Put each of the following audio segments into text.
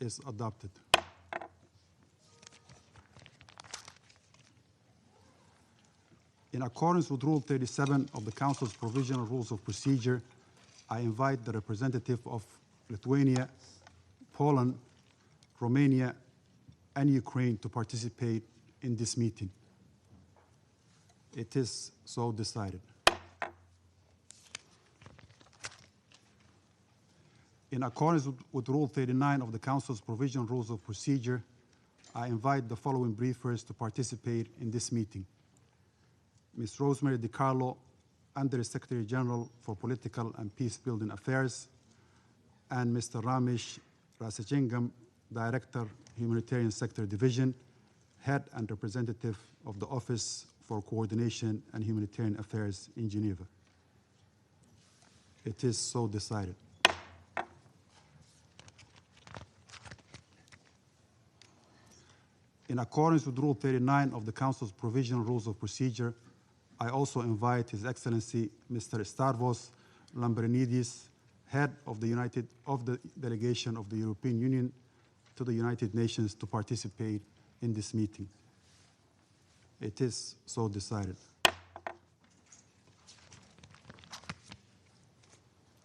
is adopted. In accordance with Rule 37 of the Council's Provisional Rules of Procedure, I invite the representative of Lithuania, Poland, Romania, and Ukraine to participate in this meeting. It is so decided. In accordance with Rule 39 of the Council's Provisional Rules of Procedure, I invite the following briefers to participate in this meeting: Ms. Rosemary Carlo, Under Secretary General for Political and Peace-Building Affairs, and Mr. Ramesh Rasachingam, Director, Humanitarian Sector Division, Head and Representative of the Office for Coordination and Humanitarian Affairs in Geneva. It is so decided. In accordance with Rule 39 of the Council's Provisional Rules of Procedure, I also invite His Excellency Mr. Stavros Lambrinidis, Head of the Delegation of the European Union to the United Nations, to participate in this meeting. It is so decided.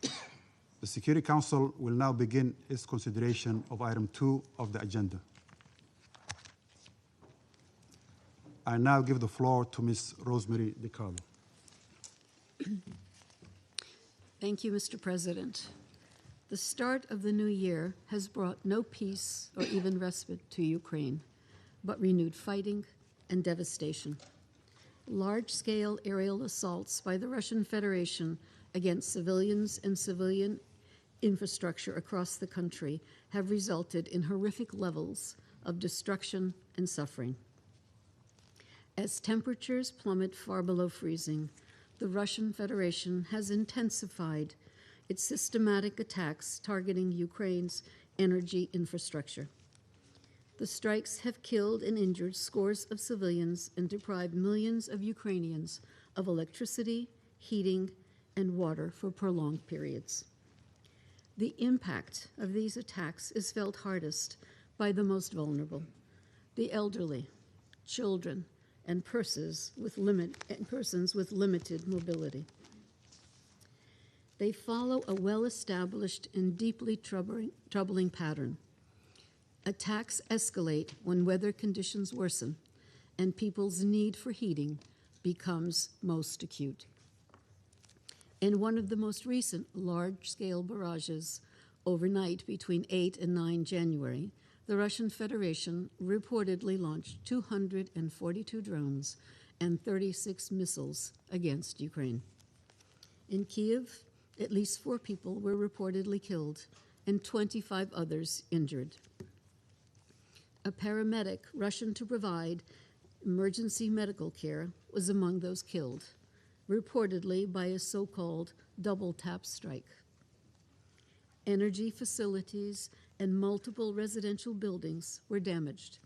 The Security Council will now begin its consideration of item 2 of the agenda. I now give the floor to Ms. Rosemary DiCarlo. Thank you, Mr. President. The start of the new year has brought no peace or even respite to Ukraine, but renewed fighting and devastation. Large-scale aerial assaults by the Russian Federation against civilians and civilian infrastructure across the country have resulted in horrific levels of destruction and suffering. As temperatures plummet far below freezing, the Russian Federation has intensified its systematic attacks targeting Ukraine's energy infrastructure. The strikes have killed and injured scores of civilians and deprived millions of Ukrainians of electricity, heating, and water for prolonged periods. The impact of these attacks is felt hardest by the most vulnerable, the elderly, children, and persons with limited mobility. They follow a well-established and deeply troubling pattern. Attacks escalate when weather conditions worsen and people's need for heating becomes most acute. In one of the most recent large-scale barrages overnight between 8 and 9 January, the Russian Federation reportedly launched 242 drones and 36 missiles against Ukraine. In Kyiv, at least 4 people were reportedly killed and 25 others injured. A paramedic rushing to provide emergency medical care was among those killed, reportedly by a so-called double-tap strike. Energy facilities and multiple residential buildings were damaged,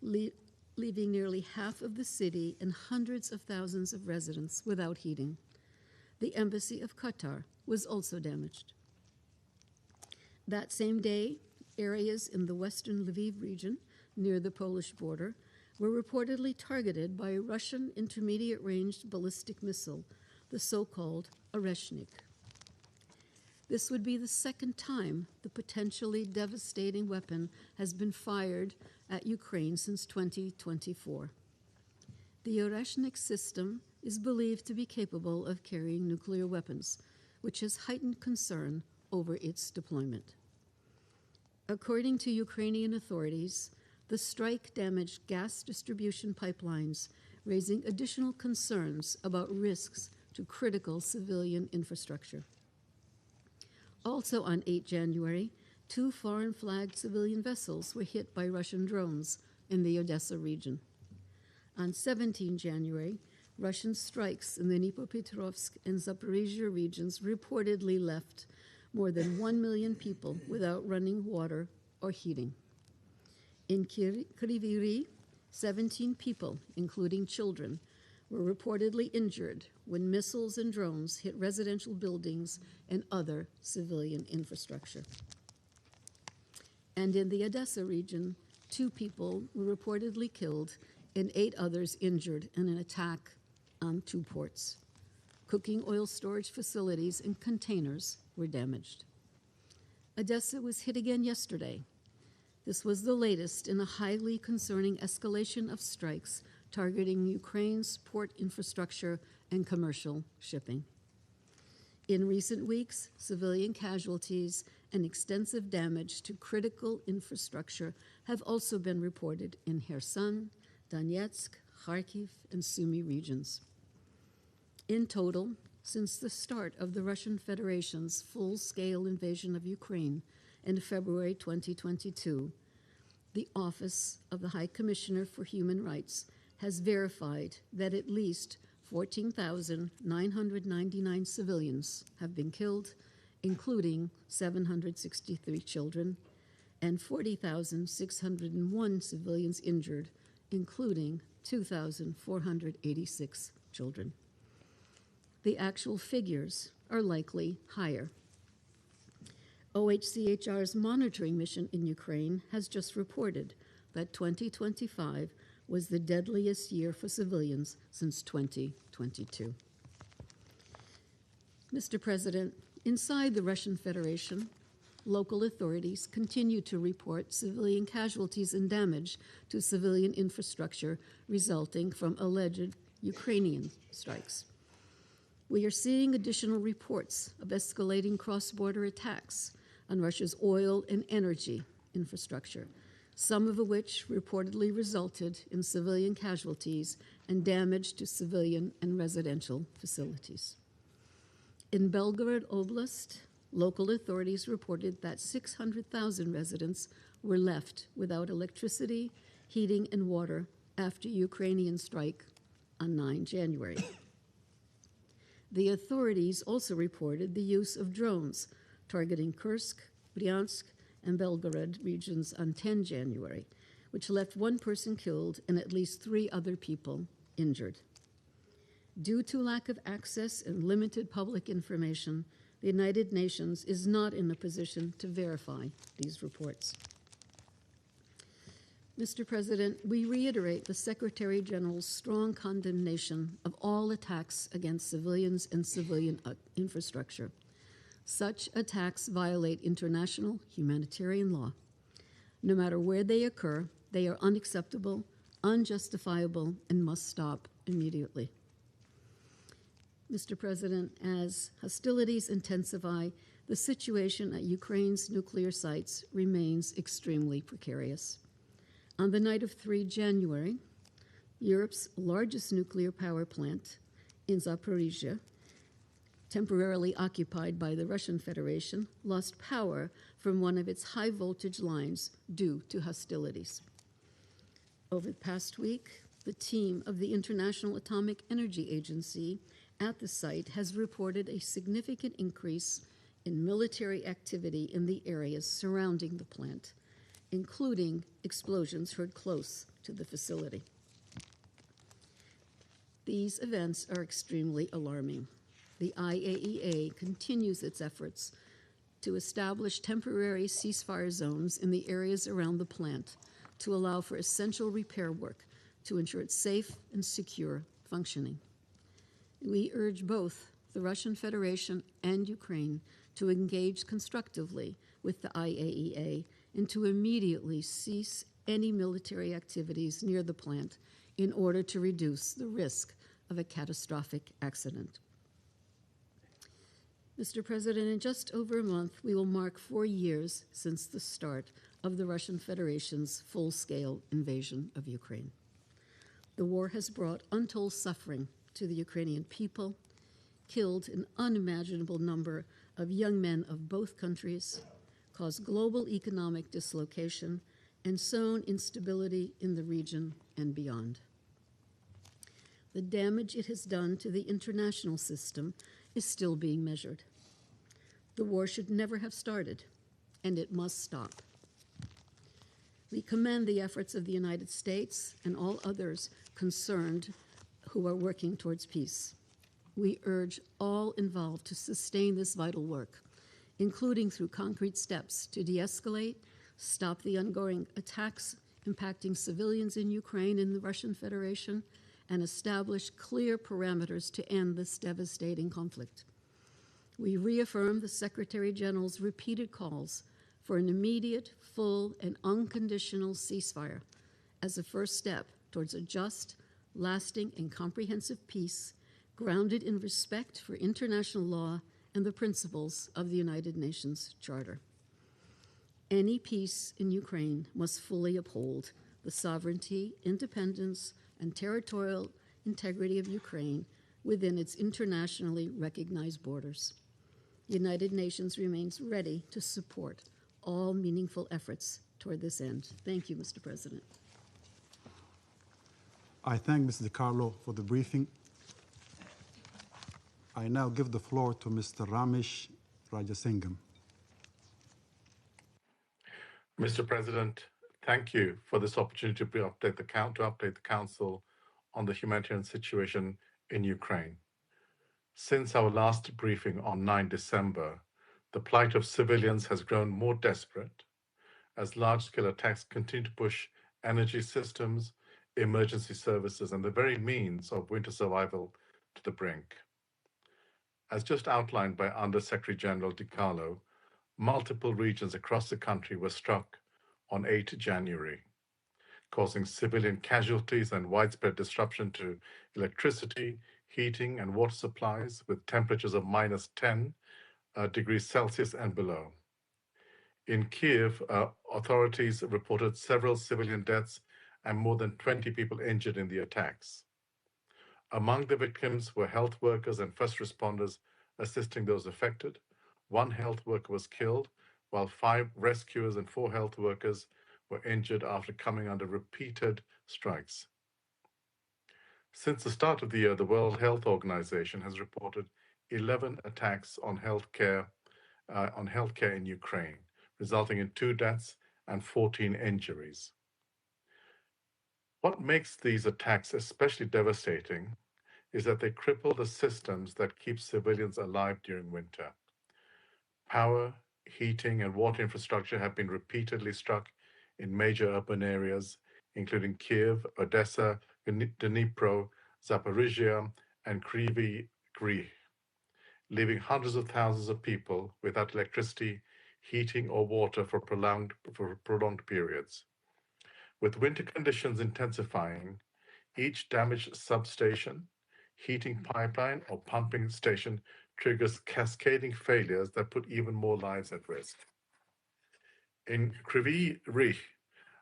leaving nearly half of the city and hundreds of thousands of residents without heating. The embassy of Qatar was also damaged. That same day, areas in the western Lviv region near the Polish border were reportedly targeted by a Russian intermediate-range ballistic missile, the so-called Oreshnik. This would be the second time the potentially devastating weapon has been fired at Ukraine since 2024. The Oreshnik system is believed to be capable of carrying nuclear weapons, which has heightened concern over its deployment. According to Ukrainian authorities, the strike damaged gas distribution pipelines, raising additional concerns about risks to critical civilian infrastructure. Also on 8 January, 2 foreign-flagged civilian vessels were hit by Russian drones in the Odessa region. On 17 January, Russian strikes in the Dnipropetrovsk and Zaporizhzhia regions reportedly left more than 1 million people without running water or heating. In Kryvyi Rih, 17 people, including children, were reportedly injured when missiles and drones hit residential buildings and other civilian infrastructure. And in the Odessa region, 2 people were reportedly killed and 8 others injured in an attack on 2 ports. Cooking oil storage facilities and containers were damaged. Odessa was hit again yesterday. This was the latest in a highly concerning escalation of strikes targeting Ukraine's port infrastructure and commercial shipping. In recent weeks, civilian casualties and extensive damage to critical infrastructure have also been reported in Kherson, Donetsk, Kharkiv, and Sumy regions. In total, since the start of the Russian Federation's full-scale invasion of Ukraine in February 2022, the Office of the High Commissioner for Human Rights has verified that at least 14,999 civilians have been killed, including 763 children, and 40,601 civilians injured, including 2,486 children. The actual figures are likely higher. OHCHR's monitoring mission in Ukraine has just reported that 2025 was the deadliest year for civilians since 2022. Mr. President, inside the Russian Federation, local authorities continue to report civilian casualties and damage to civilian infrastructure resulting from alleged Ukrainian strikes. We are seeing additional reports of escalating cross-border attacks on Russia's oil and energy infrastructure, some of which reportedly resulted in civilian casualties and damage to civilian and residential facilities. In Belgorod Oblast, local authorities reported that 600,000 residents were left without electricity, heating, and water after Ukrainian strike on 9 January. The authorities also reported the use of drones targeting Kursk, Bryansk, and Belgorod regions on 10 January, which left 1 person killed and at least 3 other people injured. Due to lack of access and limited public information, the United Nations is not in a position to verify these reports. Mr. President, we reiterate the Secretary General's strong condemnation of all attacks against civilians and civilian infrastructure. Such attacks violate international humanitarian law. No matter where they occur, they are unacceptable, unjustifiable, and must stop immediately. Mr. President, as hostilities intensify, the situation at Ukraine's nuclear sites remains extremely precarious. On the night of 3 January, Europe's largest nuclear power plant in Zaporizhia, temporarily occupied by the Russian Federation, lost power from one of its high-voltage lines due to hostilities. Over the past week, the team of the International Atomic Energy Agency at the site has reported a significant increase in military activity in the areas surrounding the plant, including explosions heard close to the facility. These events are extremely alarming. The IAEA continues its efforts to establish temporary ceasefire zones in the areas around the plant to allow for essential repair work to ensure its safe and secure functioning. We urge both the Russian Federation and Ukraine to engage constructively with the IAEA and to immediately cease any military activities near the plant in order to reduce the risk of a catastrophic accident. Mr. President, in just over a month, we will mark 4 years since the start of the Russian Federation's full-scale invasion of Ukraine. The war has brought untold suffering to the Ukrainian people, killed an unimaginable number of young men of both countries, caused global economic dislocation, and sown instability in the region and beyond. The damage it has done to the international system is still being measured. The war should never have started, and it must stop. We commend the efforts of the United States and all others concerned who are working towards peace. We urge all involved to sustain this vital work, including through concrete steps to de-escalate, stop the ongoing attacks impacting civilians in Ukraine and the Russian Federation, and establish clear parameters to end this devastating conflict. We reaffirm the Secretary General's repeated calls for an immediate, full, and unconditional ceasefire as a first step towards a just, lasting, and comprehensive peace grounded in respect for international law and the principles of the United Nations Charter. Any peace in Ukraine must fully uphold the sovereignty, independence, and territorial integrity of Ukraine within its internationally recognized borders. The United Nations remains ready to support all meaningful efforts toward this end. Thank you, Mr. President. I thank Mr. Carlo for the briefing. I now give the floor to Mr. Ramesh Rajasingam. Mr. President, thank you for this opportunity to update the Council on the humanitarian situation in Ukraine. Since our last briefing on 9 December, the plight of civilians has grown more desperate as large-scale attacks continue to push energy systems, emergency services, and the very means of winter survival to the brink. As just outlined by Under-Secretary General Carlo, multiple regions across the country were struck on 8 January, causing civilian casualties and widespread disruption to electricity, heating, and water supplies with temperatures of -10 degrees Celsius and below. In Kiev, authorities reported several civilian deaths and more than 20 people injured in the attacks. Among the victims were health workers and first responders assisting those affected. One health worker was killed, while 5 rescuers and 4 health workers were injured after coming under repeated strikes. Since the start of the year, the World Health Organization has reported 11 attacks on healthcare in Ukraine, resulting in 2 deaths and 14 injuries. What makes these attacks especially devastating is that they cripple the systems that keep civilians alive during winter. Power, heating, and water infrastructure have been repeatedly struck in major urban areas, including Kiev, Odessa, Dnipro, Zaporizhia, and Kryvyi Rih, leaving hundreds of thousands of people without electricity, heating, or water for prolonged periods. With winter conditions intensifying, each damaged substation, heating pipeline, or pumping station triggers cascading failures that put even more lives at risk. In Kryvyi Rih,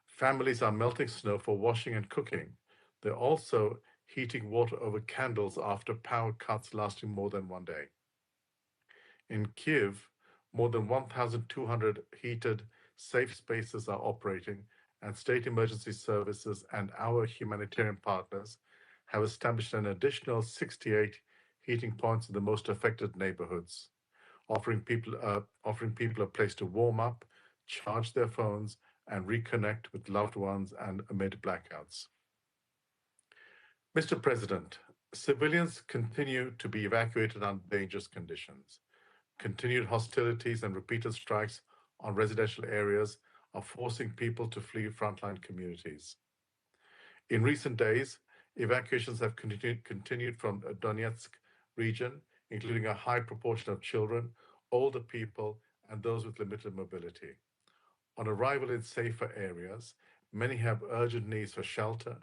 families are melting snow for washing and cooking. They're also heating water over candles after power cuts lasting more than 1 day. In Kiev, more than 1,200 heated safe spaces are operating, and state emergency services and our humanitarian partners have established an additional 68 heating points in the most affected neighborhoods, offering people a place to warm up, charge their phones, and reconnect with loved ones and amid blackouts. Mr. President, civilians continue to be evacuated under dangerous conditions. Continued hostilities and repeated strikes on residential areas are forcing people to flee frontline communities. In recent days, evacuations have continued from the Donetsk region, including a high proportion of children, older people, and those with limited mobility. On arrival in safer areas, many have urgent needs for shelter,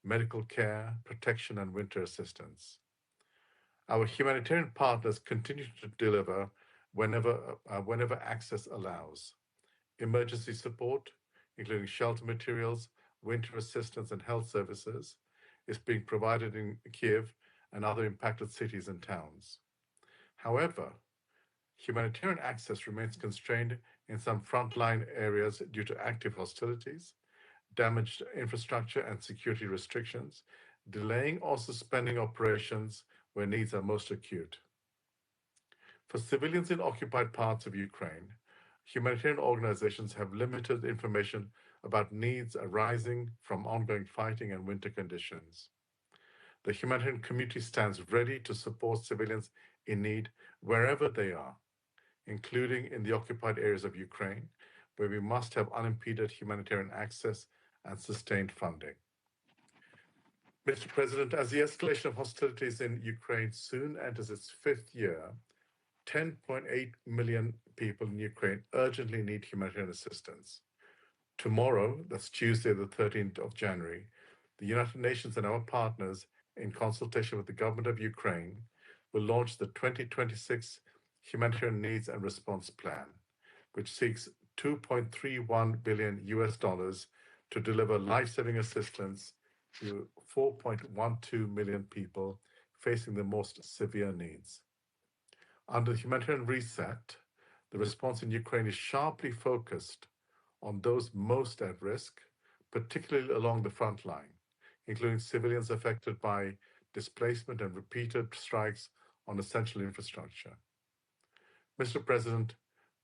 medical care, protection, and winter assistance. Our humanitarian partners continue to deliver whenever access allows. Emergency support, including shelter materials, winter assistance, and health services, is being provided in Kiev and other impacted cities and towns. However, humanitarian access remains constrained in some frontline areas due to active hostilities, damaged infrastructure, and security restrictions, delaying or suspending operations where needs are most acute. For civilians in occupied parts of Ukraine, humanitarian organizations have limited information about needs arising from ongoing fighting and winter conditions. The humanitarian community stands ready to support civilians in need wherever they are, including in the occupied areas of Ukraine, where we must have unimpeded humanitarian access and sustained funding. Mr. President, as the escalation of hostilities in Ukraine soon enters its fifth year, 10.8 million people in Ukraine urgently need humanitarian assistance. Tomorrow, that's Tuesday, the 13th of January, the United Nations and our partners, in consultation with the government of Ukraine, will launch the 2026 Humanitarian Needs and Response Plan, which seeks $2.31 billion to deliver life-saving assistance to 4.12 million people facing the most severe needs. Under the humanitarian reset, the response in Ukraine is sharply focused on those most at risk, particularly along the front line, including civilians affected by displacement and repeated strikes on essential infrastructure. Mr. President,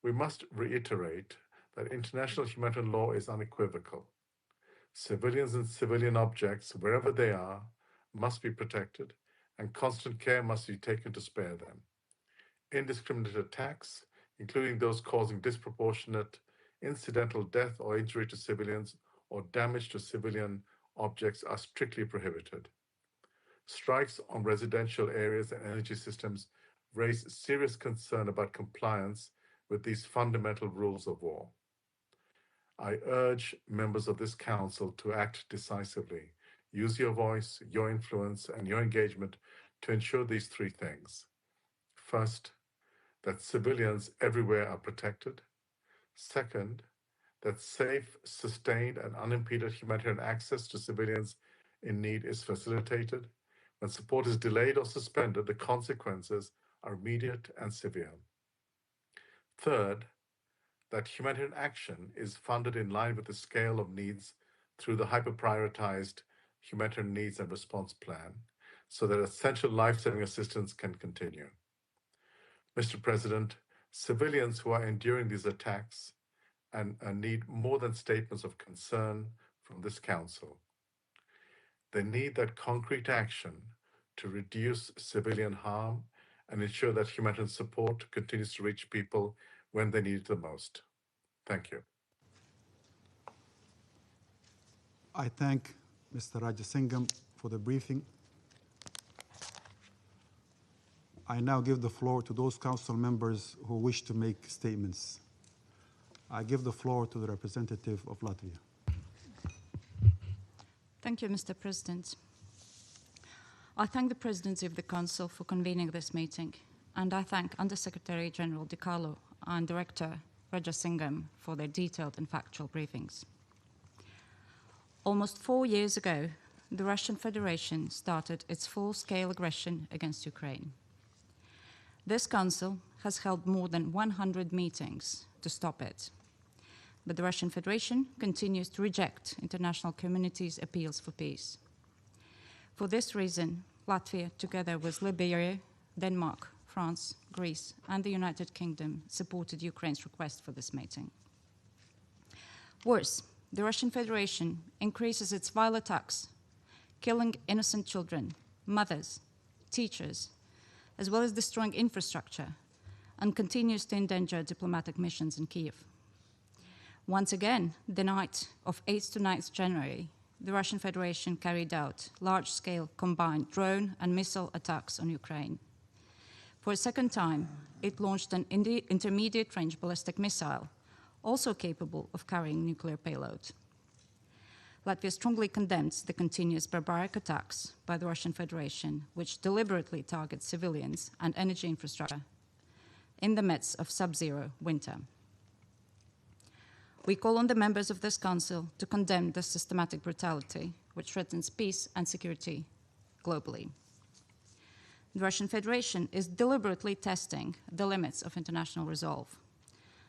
we must reiterate that international humanitarian law is unequivocal. Civilians and civilian objects, wherever they are, must be protected, and constant care must be taken to spare them. Indiscriminate attacks, including those causing disproportionate incidental death or injury to civilians or damage to civilian objects, are strictly prohibited. Strikes on residential areas and energy systems raise serious concern about compliance with these fundamental rules of war. I urge members of this Council to act decisively. Use your voice, your influence, and your engagement to ensure these three things. First, that civilians everywhere are protected. Second, that safe, sustained, and unimpeded humanitarian access to civilians in need is facilitated. When support is delayed or suspended, the consequences are immediate and severe. Third, that humanitarian action is funded in line with the scale of needs through the hyper-prioritized Humanitarian Needs and Response Plan, so that essential life-saving assistance can continue. Mr. President, civilians who are enduring these attacks and need more than statements of concern from this Council. They need that concrete action to reduce civilian harm and ensure that humanitarian support continues to reach people when they need it the most. Thank you. I thank Mr. Rajasingam for the briefing. I now give the floor to those council members who wish to make statements. I give the floor to the representative of Latvia. Thank you, Mr. President. I thank the Presidency of the Council for convening this meeting, and I thank Undersecretary General Carlo and Director Rajasingam for their detailed and factual briefings. Almost 4 years ago, the Russian Federation started its full-scale aggression against Ukraine. This Council has held more than 100 meetings to stop it, but the Russian Federation continues to reject international community's appeals for peace. For this reason, Latvia, together with Liberia, Denmark, France, Greece, and the United Kingdom, supported Ukraine's request for this meeting. Worse, the Russian Federation increases its vile attacks, killing innocent children, mothers, teachers, as well as destroying infrastructure, and continues to endanger diplomatic missions in Kyiv. Once again, the night of 8th to 9th January, the Russian Federation carried out large-scale combined drone and missile attacks on Ukraine. For a second time, it launched an intermediate-range ballistic missile, also capable of carrying nuclear payload. Latvia strongly condemns the continuous barbaric attacks by the Russian Federation, which deliberately target civilians and energy infrastructure in the midst of sub-zero winter. We call on the members of this Council to condemn this systematic brutality, which threatens peace and security globally. The Russian Federation is deliberately testing the limits of international resolve.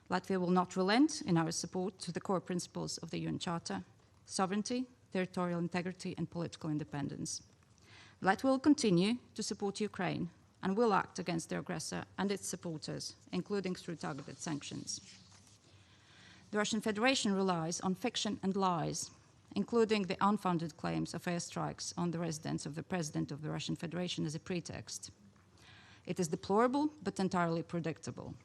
Latvia will not relent in our support to the core principles of the UN Charter: sovereignty, territorial integrity, and political independence. Latvia will continue to support Ukraine and will act against the aggressor and its supporters, including through targeted sanctions. The Russian Federation relies on fiction and lies, including the unfounded claims of airstrikes on the residence of the President of the Russian Federation as a pretext. It is deplorable but entirely predictable.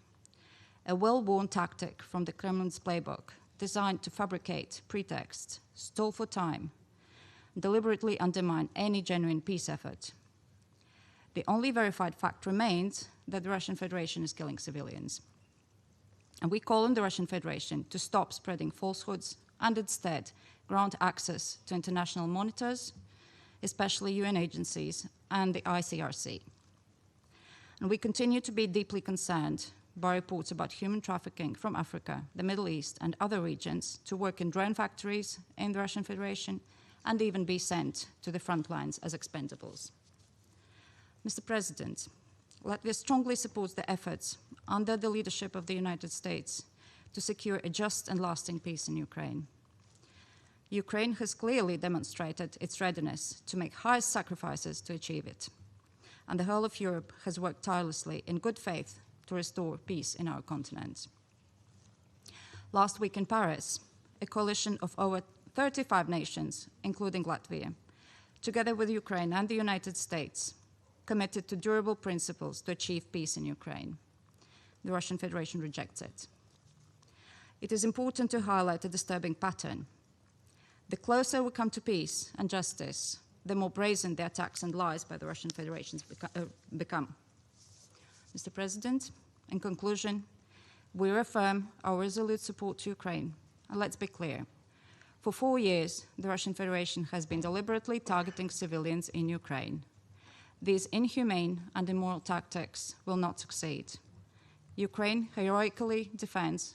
a well-worn tactic from the Kremlin's playbook designed to fabricate pretexts, stall for time, deliberately undermine any genuine peace effort. The only verified fact remains that the Russian Federation is killing civilians. And we call on the Russian Federation to stop spreading falsehoods and instead grant access to international monitors, especially UN agencies and the ICRC. And we continue to be deeply concerned by reports about human trafficking from Africa, the Middle East, and other regions to work in drone factories in the Russian Federation and even be sent to the front lines as expendables. Mr. President, Latvia strongly supports the efforts under the leadership of the United States to secure a just and lasting peace in Ukraine. Ukraine has clearly demonstrated its readiness to make high sacrifices to achieve it, and the whole of Europe has worked tirelessly in good faith to restore peace in our continent. Last week in Paris, a coalition of over 35 nations, including Latvia, together with Ukraine and the United States, committed to durable principles to achieve peace in Ukraine. The Russian Federation rejects it. It is important to highlight a disturbing pattern. The closer we come to peace and justice, the more brazen the attacks and lies by the Russian Federation become. Mr. President, in conclusion, we reaffirm our resolute support to Ukraine. And let's be clear, for 4 years, the Russian Federation has been deliberately targeting civilians in Ukraine. These inhumane and immoral tactics will not succeed. Ukraine heroically defends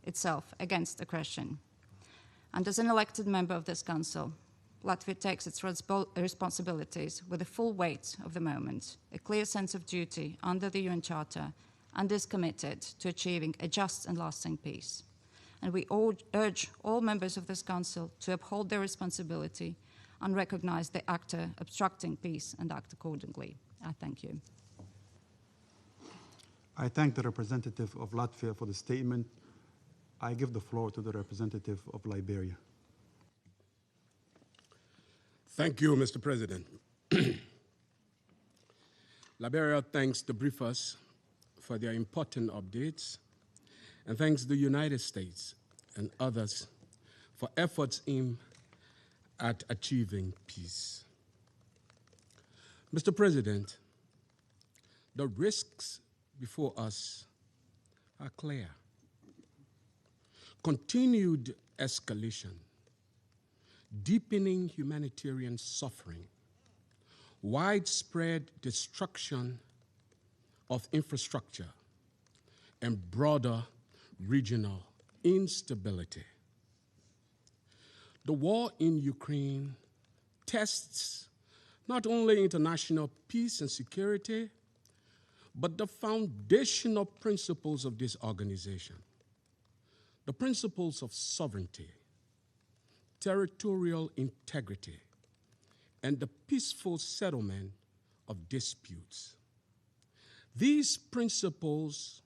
itself against aggression. And as an elected member of this Council, Latvia takes its responsibilities with the full weight of the moment, a clear sense of duty under the UN Charter, and is committed to achieving a just and lasting peace. And we urge all members of this Council to uphold their responsibility and recognize the actor obstructing peace and act accordingly. I thank you. I thank the representative of Latvia for the statement. I give the floor to the representative of Liberia. Thank you, Mr. President. Liberia thanks the briefers for their important updates, and thanks the United States and others for efforts aimed at achieving peace. Mr. President, the risks before us are clear. Continued escalation, deepening humanitarian suffering, widespread destruction of infrastructure, and broader regional instability. The war in Ukraine tests not only international peace and security, but the foundational principles of this organization. The principles of sovereignty, territorial integrity, and the peaceful settlement of disputes. These principles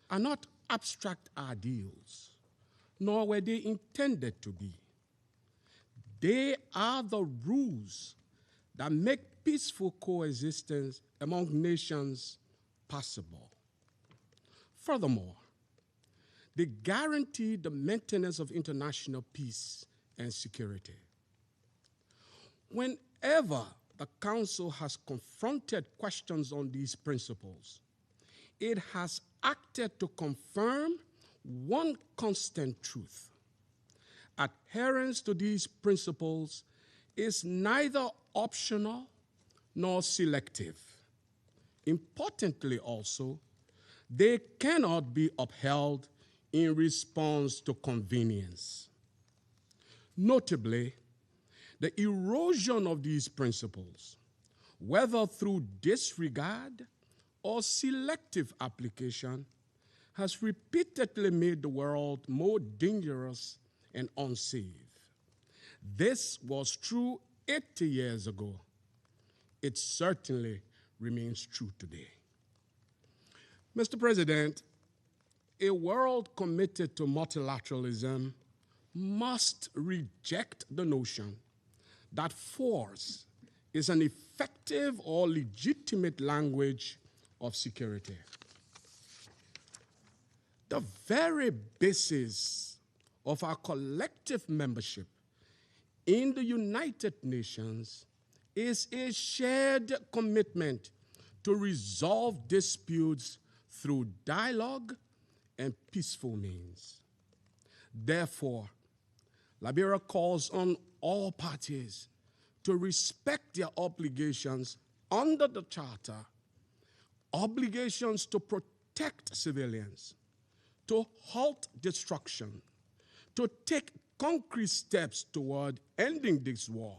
are not abstract ideals, nor were they intended to be. They are the rules that make peaceful coexistence among nations possible. Furthermore, they guarantee the maintenance of international peace and security. Whenever the Council has confronted questions on these principles, it has acted to confirm one constant truth. Adherence to these principles is neither optional nor selective. Importantly also, they cannot be upheld in response to convenience. Notably, the erosion of these principles, whether through disregard or selective application, has repeatedly made the world more dangerous and unsafe. This was true 80 years ago. It certainly remains true today. Mr. President, a world committed to multilateralism must reject the notion that force is an effective or legitimate language of security. The very basis of our collective membership in the United Nations is a shared commitment to resolve disputes through dialogue and peaceful means. Therefore, Liberia calls on all parties to respect their obligations under the Charter, obligations to protect civilians, to halt destruction, to take concrete steps toward ending this war,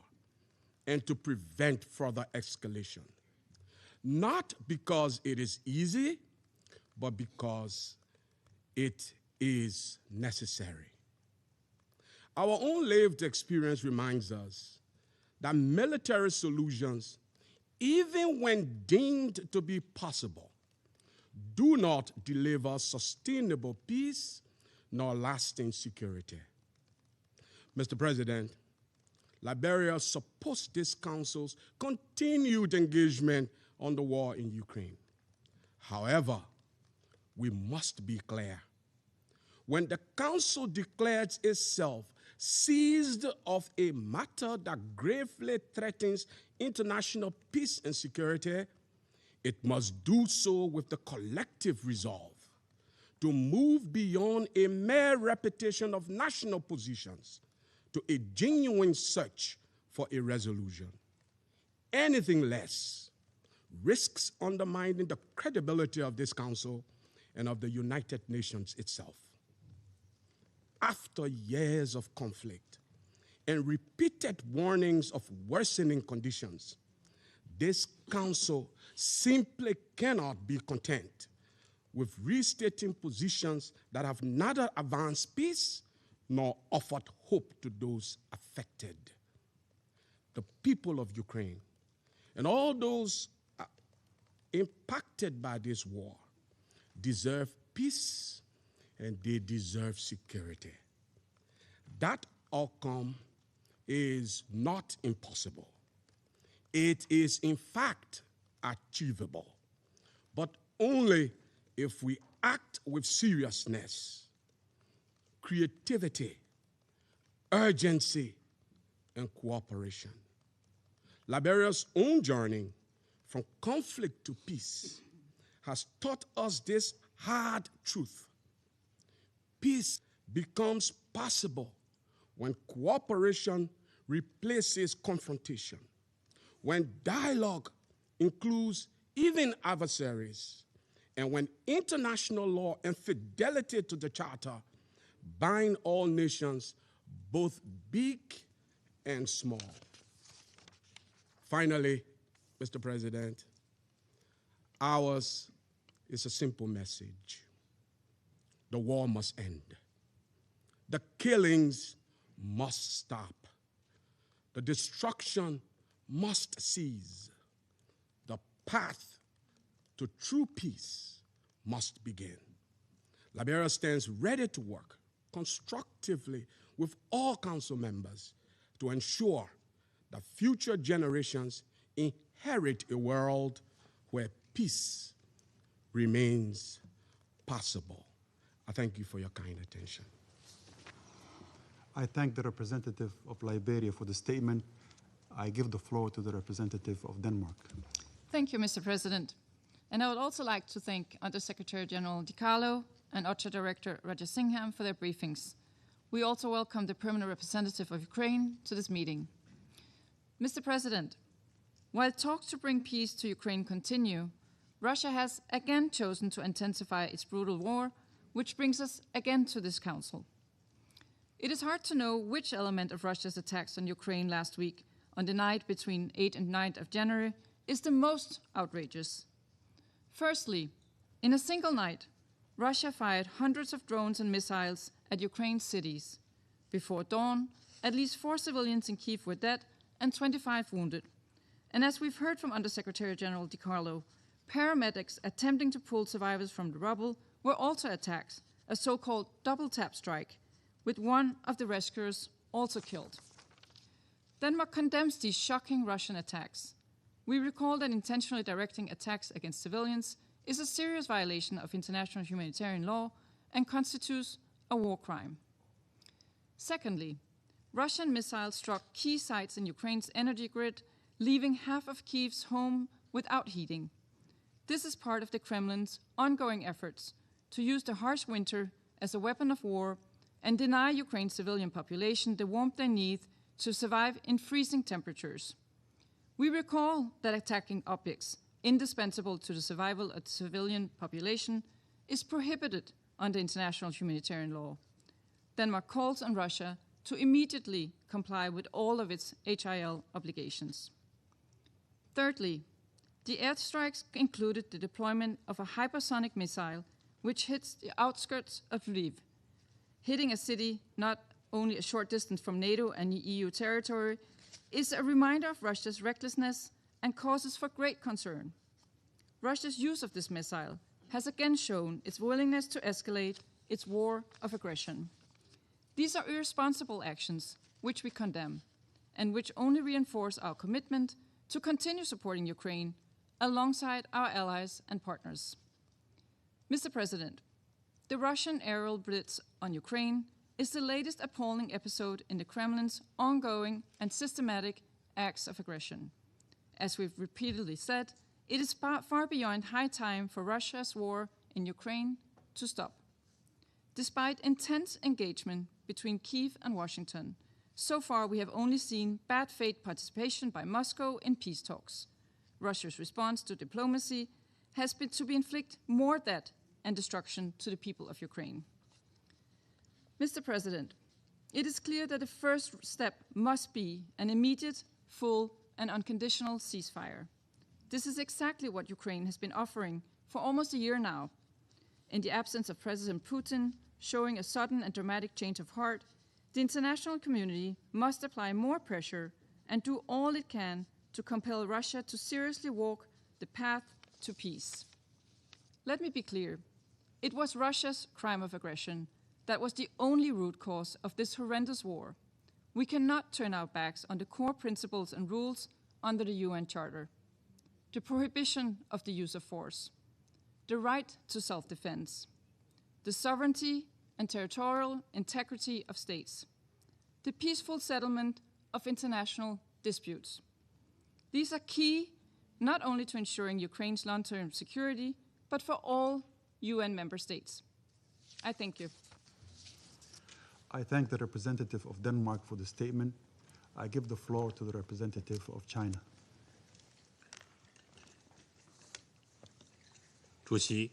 and to prevent further escalation. Not because it is easy, but because it is necessary. Our own lived experience reminds us that military solutions, even when deemed to be possible, do not deliver sustainable peace nor lasting security. Mr. President, Liberia supports this Council's continued engagement on the war in Ukraine. However, we must be clear. When the Council declares itself seized of a matter that gravely threatens international peace and security, it must do so with the collective resolve to move beyond a mere repetition of national positions to a genuine search for a resolution. Anything less risks undermining the credibility of this Council and of the United Nations itself. After years of conflict and repeated warnings of worsening conditions, this Council simply cannot be content with restating positions that have neither advanced peace nor offered hope to those affected. The people of Ukraine and all those impacted by this war deserve peace and they deserve security. That outcome is not impossible. It is, in fact, achievable, but only if we act with seriousness, creativity, urgency, and cooperation. Liberia's own journey from conflict to peace has taught us this hard truth. Peace becomes possible when cooperation replaces confrontation, when dialogue includes even adversaries, and when international law and fidelity to the Charter bind all nations, both big and small. Finally, Mr. President, ours is a simple message. The war must end. The killings must stop. The destruction must cease. The path to true peace must begin. Liberia stands ready to work constructively with all Council members to ensure that future generations inherit a world where peace remains possible. I thank you for your kind attention. I thank the representative of Liberia for the statement. I give the floor to the representative of Denmark. Thank you, Mr. President. And I would also like to thank Undersecretary General Carlo and OCHA Director Raja Singham for their briefings. We also welcome the permanent representative of Ukraine to this meeting. Mr. President, while talks to bring peace to Ukraine continue, Russia has again chosen to intensify its brutal war, which brings us again to this Council. It is hard to know which element of Russia's attacks on Ukraine last week, on the night between 8th and 9th of January, is the most outrageous. Firstly, in a single night, Russia fired hundreds of drones and missiles at Ukraine's cities. Before dawn, at least 4 civilians in Kyiv were dead and 25 wounded. And as we've heard from Undersecretary General Carlo, paramedics attempting to pull survivors from the rubble were also attacked, a so-called double-tap strike, with one of the rescuers also killed. Denmark condemns these shocking Russian attacks. We recall that intentionally directing attacks against civilians is a serious violation of international humanitarian law and constitutes a war crime. Secondly, Russian missiles struck key sites in Ukraine's energy grid, leaving half of Kyiv's home without heating. This is part of the Kremlin's ongoing efforts to use the harsh winter as a weapon of war and deny Ukraine's civilian population the warmth they need to survive in freezing temperatures. We recall that attacking objects indispensable to the survival of the civilian population is prohibited under international humanitarian law. Denmark calls on Russia to immediately comply with all of its HIL obligations. Thirdly, the airstrikes included the deployment of a hypersonic missile which hits the outskirts of Lviv, hitting a city not only a short distance from NATO and EU territory, is a reminder of Russia's recklessness and causes for great concern. Russia's use of this missile has again shown its willingness to escalate its war of aggression. These are irresponsible actions which we condemn and which only reinforce our commitment to continue supporting Ukraine alongside our allies and partners. Mr. President, the Russian aerial blitz on Ukraine is the latest appalling episode in the Kremlin's ongoing and systematic acts of aggression. As we've repeatedly said, it is far beyond high time for Russia's war in Ukraine to stop. Despite intense engagement between Kyiv and Washington, so far we have only seen bad faith participation by Moscow in peace talks. Russia's response to diplomacy has been to inflict more death and destruction to the people of Ukraine. Mr. President, it is clear that the first step must be an immediate, full, and unconditional ceasefire. This is exactly what Ukraine has been offering for almost a year now. In the absence of President Putin showing a sudden and dramatic change of heart, the international community must apply more pressure and do all it can to compel Russia to seriously walk the path to peace. Let me be clear. It was Russia's crime of aggression that was the only root cause of this horrendous war. We cannot turn our backs on the core principles and rules under the UN Charter. The prohibition of the use of force, the right to self-defense, the sovereignty and territorial integrity of states, the peaceful settlement of international disputes. These are key not only to ensuring Ukraine's long-term security, but for all UN member states. I thank you. I thank the representative of Denmark for the statement. I give the floor to the representative of China. 主席，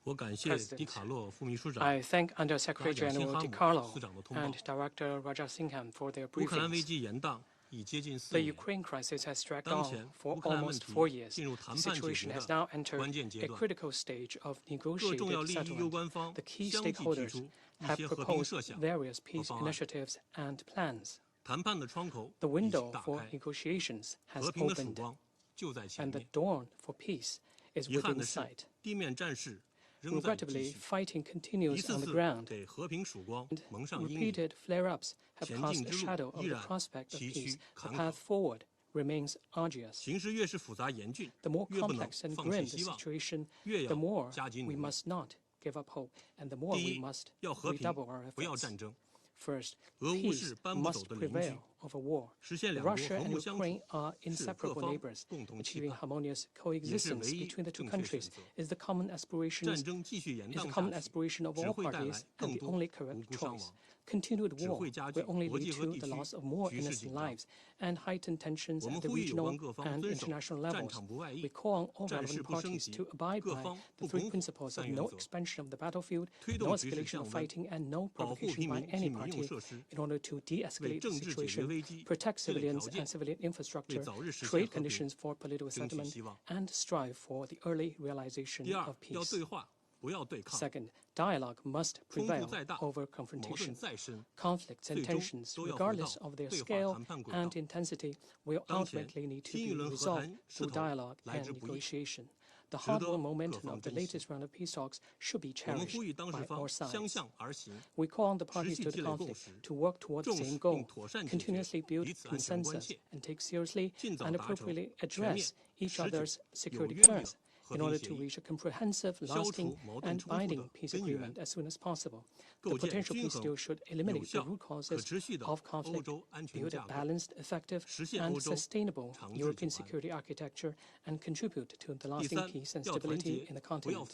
我感谢迪卡洛副秘书长 I thank Undersecretary General Di Carlo 司长的通报。 and Director Rajasingham for their 乌克兰危 briefings. 机延宕已接近4 The 年， Ukraine crisis has dragged 当 on 前 for 乌克兰问 almost 题 4 years. 进入 The 谈判解 situation 决 has now 的 entered 关键阶 a 段。 critical stage of 各重要 negotiated 利益攸关 settlement. 方 The key 相继提 stakeholders 出一 have 些和平设 proposed 想 various 和 peace 方案。 initiatives and plans. 谈判的窗口 The 已经 window 打 for 开， negotiations has 和平的曙 opened, 光就在前 and the 面。 dawn for peace is 遗憾 within 的是 sight. 地面战事仍在继 Regrettably, 续， fighting 一 continues 次 on the 次 ground. 给和平曙光蒙上阴影。 Repeated flare-ups have 前 cast 进 a 之路 shadow of 依 the 然 prospect of 崎 peace. 岖 The 坎 path 坷。 forward remains arduous. 形势越是复杂严峻， The more 越不能 complex and 放 grim 弃 the 希望， situation, 越 the 要 more 加紧努 we 力。 must not give up hope, and the more 第 we 一， must 要和平， redouble our 不要 efforts. 战争， First, 俄乌 peace 是搬不走 must 的邻居， prevail over war. 实现两国 Russia 和 and 睦相处 Ukraine are 是各 inseparable 方 neighbors. 共同期 Achieving 盼。 harmonious 也是 coexistence 唯一 between the two 正确选 countries 择。 is the common 战 aspirations 争继续延 is the 宕 common 下去， aspiration of 只 all 会带 parties 来 and 更 the 多 only 无 correct 辜伤 choice. 亡， Continued 只 war 会加剧 will only 国际 lead 和 to 地 the 区 loss of more 局势 innocent 紧张。 lives and heightened tensions 我 at 们 the 呼吁有 regional 关各方 and 遵守 international 战 levels. 场不外 We 溢， call on all 战事 relevant 不升 parties 级， to abide 各 by 方 the 不 three 拱火 principles 三 of 原 no 则， expansion of the battlefield, 推 no 动局势 escalation 降 of 温， fighting, and no 保护 provocation 平 by 民及 any 民用 party 设施， in order to 为 de-escalate the 政治解决 situation, 危机 protect 确立 civilians 条件， and civilian 为 infrastructure, 早日实现 create 和平 conditions for political 争取 settlement, 希望。 and strive for the early realization 第二 of，要 peace. 对话，不要对抗。 Second, dialogue must 冲突 prevail 再大， over 矛盾 confrontation. 再深， Conflicts and 最终 tensions, 都要回到 regardless of their 对话 scale 谈判轨 and 道。 intensity, will 当前 ultimately need to 新一 be 轮和 resolved 谈势 through 头 dialogue 来 and 之不易， negotiation. The 值得 hard-won 各 momentum 方 of the 珍惜。 latest round of peace talks should be 我们 cherished 呼吁当事 by 方 all 相 sides. 向而行， We call on the 持 parties 续 to 积 the 累共 conflict 识， to work towards the 重视 same 并 goal, 妥善解决 continuously build 彼此安全关 consensus, 切， and take seriously 尽早 and 达成 appropriately 全面、 address each 持久、 other's 有 security 约定的 concerns in order to reach a comprehensive, lasting, and binding peace agreement as soon as possible. The potential peace deal should eliminate the root causes of conflict, build a balanced, effective, and sustainable European security architecture, and contribute to the lasting peace and stability in the continent.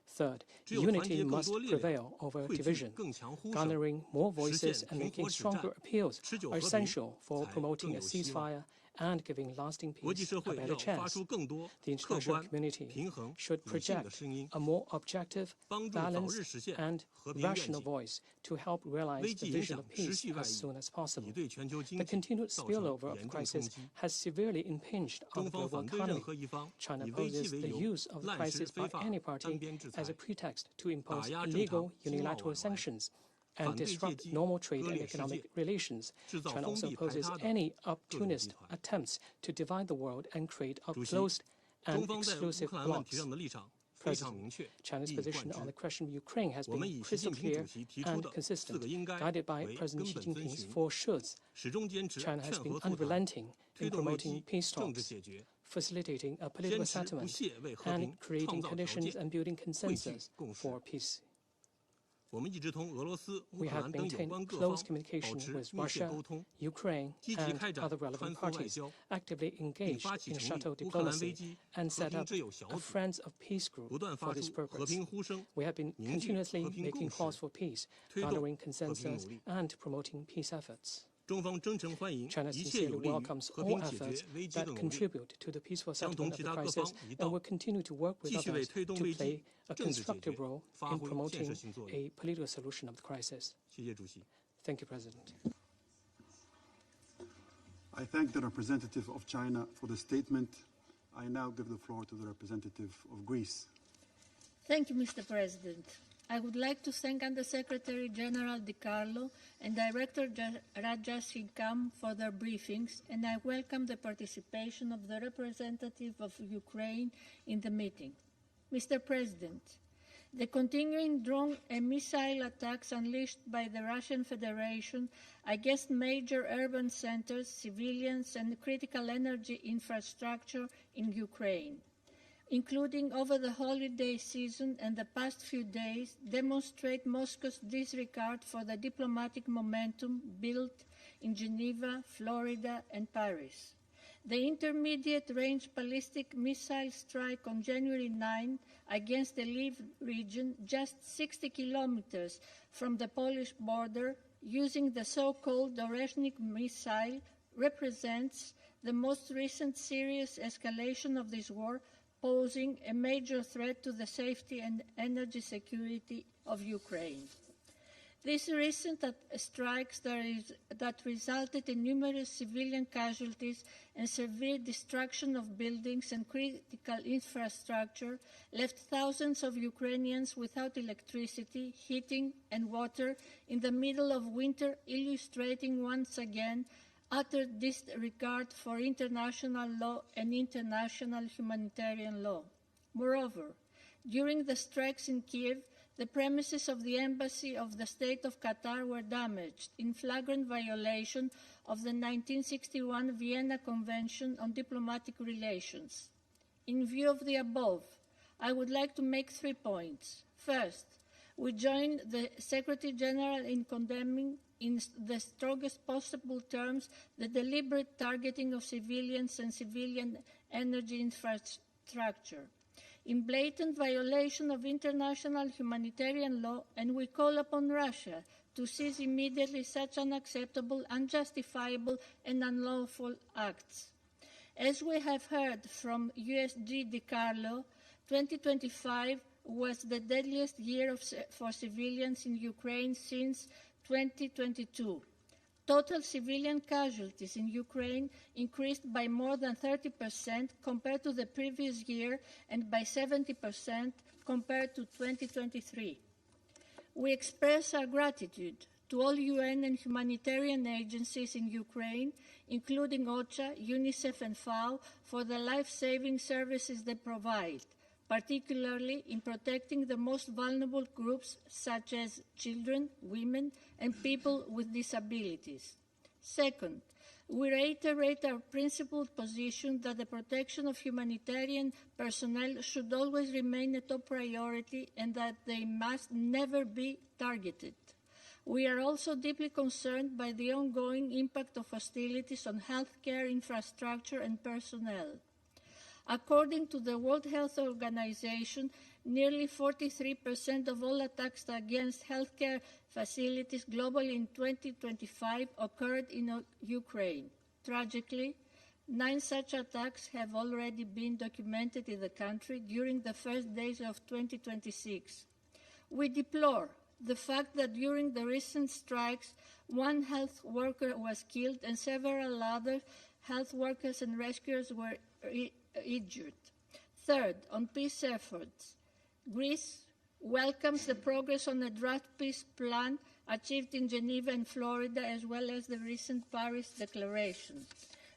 Third, unity must prevail over division. Garnering more voices and making stronger appeals are essential for promoting a ceasefire and giving lasting peace a better chance. The international community should project a more objective, balanced, and rational voice to help realize the vision of peace as soon as possible. The continued spillover of crisis has severely impinged on the global economy. China poses the use of the crisis by any party as a pretext to impose illegal unilateral sanctions and disrupt normal trade and economic relations. China also opposes any opportunist attempts to divide the world and create closed and exclusive blocs. President, China's position on the question of Ukraine has been crystal clear and consistent. Guided by President Xi Jinping's four shoulds, China has been unrelenting in promoting peace talks, facilitating a political settlement, and creating conditions and building consensus for peace. We have maintained close communication with Russia, Ukraine, and other relevant parties, actively engaged in shuttle diplomacy, and set up a Friends of Peace group for this purpose. We have been continuously making calls for peace, garnering consensus, and promoting peace efforts. China sincerely welcomes all efforts that contribute to the peaceful settlement of the crisis and will continue to work with others to play a constructive role in promoting a political solution of the crisis. Thank you, President. I thank the representative of China for the statement. I now give the floor to the representative of Greece. Thank you, Mr. President. I would like to thank Undersecretary General Carlo and Director Rajasingham for their briefings, and I welcome the participation of the representative of Ukraine in the meeting. Mr. President, the continuing drone and missile attacks unleashed by the Russian Federation against major urban centers, civilians, and critical energy infrastructure in Ukraine, including over the holiday season and the past few days, demonstrate Moscow's disregard for the diplomatic momentum built in Geneva, Florida, and Paris. The intermediate-range ballistic missile strike on January 9 against the Lviv region, just 60 kilometers from the Polish border, using the so-called Oreshnik missile, represents the most recent serious escalation of this war, posing a major threat to the safety and energy security of Ukraine. These recent strikes that resulted in numerous civilian casualties and severe destruction of buildings and critical infrastructure left thousands of Ukrainians without electricity, heating, and water in the middle of winter, illustrating once again utter disregard for international law and international humanitarian law. Moreover, during the strikes in Kiev, the premises of the Embassy of the State of Qatar were damaged in flagrant violation of the 1961 Vienna Convention on Diplomatic Relations. In view of the above, I would like to make 3 points. First, we join the Secretary General in condemning in the strongest possible terms the deliberate targeting of civilians and civilian energy infrastructure, in blatant violation of international humanitarian law, and we call upon Russia to cease immediately such unacceptable, unjustifiable, and unlawful acts. As we have heard from USG Carlo, 2025 was the deadliest year for civilians in Ukraine since 2022. Total civilian casualties in Ukraine increased by more than 30% compared to the previous year and by 70% compared to 2023. We express our gratitude to all UN and humanitarian agencies in Ukraine, including OCHA, UNICEF, and FAO, for the life-saving services they provide, particularly in protecting the most vulnerable groups such as children, women, and people with disabilities. Second, we reiterate our principled position that the protection of humanitarian personnel should always remain a top priority and that they must never be targeted. We are also deeply concerned by the ongoing impact of hostilities on healthcare infrastructure and personnel. According to the World Health Organization, nearly 43% of all attacks against healthcare facilities globally in 2025 occurred in Ukraine. Tragically, 9 such attacks have already been documented in the country during the first days of 2026. We deplore the fact that during the recent strikes, 1 health worker was killed and several other health workers and rescuers were injured. Third, on peace efforts, Greece welcomes the progress on the draft peace plan achieved in Geneva and Florida, as well as the recent Paris Declaration.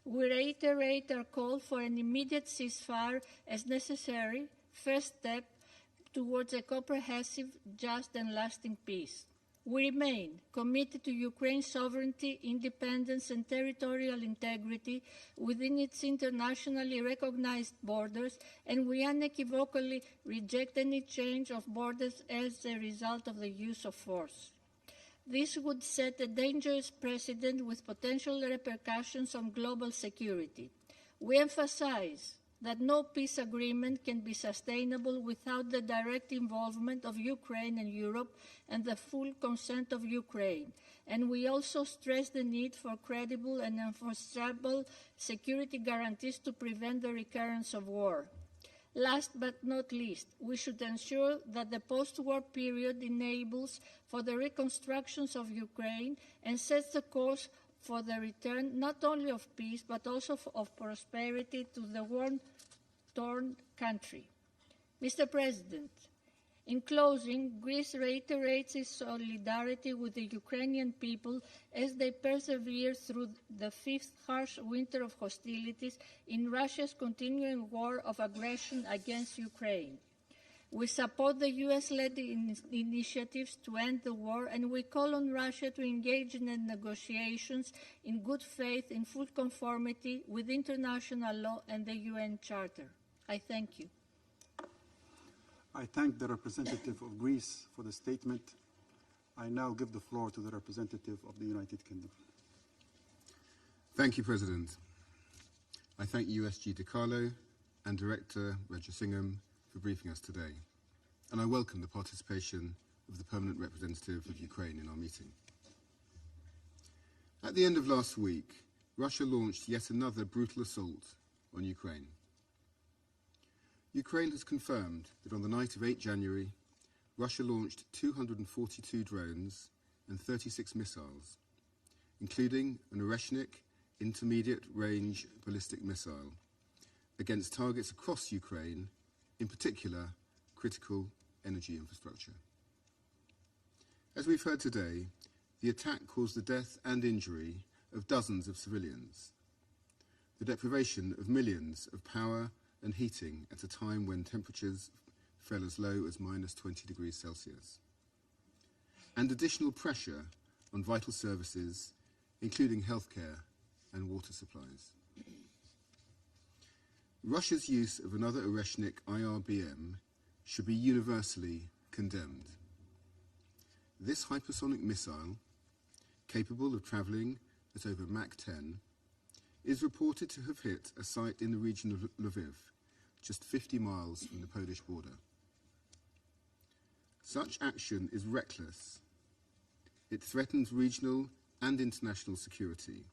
We reiterate our call for an immediate ceasefire as necessary first step towards a comprehensive, just and lasting peace. We remain committed to Ukraine's sovereignty, independence, and territorial integrity within its internationally recognized borders, and we unequivocally reject any change of borders as a result of the use of force. This would set a dangerous precedent with potential repercussions on global security. We emphasize that no peace agreement can be sustainable without the direct involvement of Ukraine and Europe and the full consent of Ukraine. And we also stress the need for credible and enforceable security guarantees to prevent the recurrence of war. Last but not least, we should ensure that the post-war period enables for the reconstructions of Ukraine and sets the course for the return not only of peace but also of prosperity to the war-torn country. Mr. President, in closing, Greece reiterates its solidarity with the Ukrainian people as they persevere through the 5th harsh winter of hostilities in Russia's continuing war of aggression against Ukraine. We support the U.S.-led initiatives to end the war, and we call on Russia to engage in the negotiations in good faith, in full conformity with international law and the UN Charter. I thank you. I thank the representative of Greece for the statement. I now give the floor to the representative of the United Kingdom. Thank you, President. I thank USG Carlo and Director Rajasingham for briefing us today, and I welcome the participation of the Permanent Representative of Ukraine in our meeting. At the end of last week, Russia launched yet another brutal assault on Ukraine. Ukraine has confirmed that on the night of 8 January, Russia launched 242 drones and 36 missiles, including an Oreshnik intermediate-range ballistic missile, against targets across Ukraine, in particular, critical energy infrastructure. As we've heard today, the attack caused the death and injury of dozens of civilians, the deprivation of millions of power and heating at a time when temperatures fell as low as -20 degrees Celsius, and additional pressure on vital services, including healthcare and water supplies. Russia's use of another Oreshnik IRBM should be universally condemned. This hypersonic missile, capable of travelling at over Mach 10, is reported to have hit a site in the region of Lviv, just 50 miles from the Polish border. Such action is reckless. It threatens regional and international security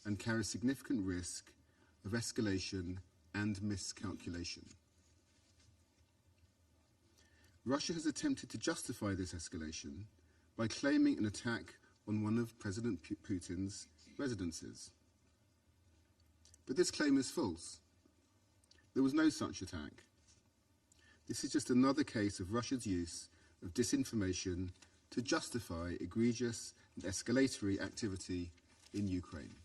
and carries significant risk of escalation and miscalculation. Russia has attempted to justify this escalation by claiming an attack on one of President Putin's residences. But this claim is false. There was no such attack. This is just another case of Russia's use of disinformation to justify egregious and escalatory activity in Ukraine.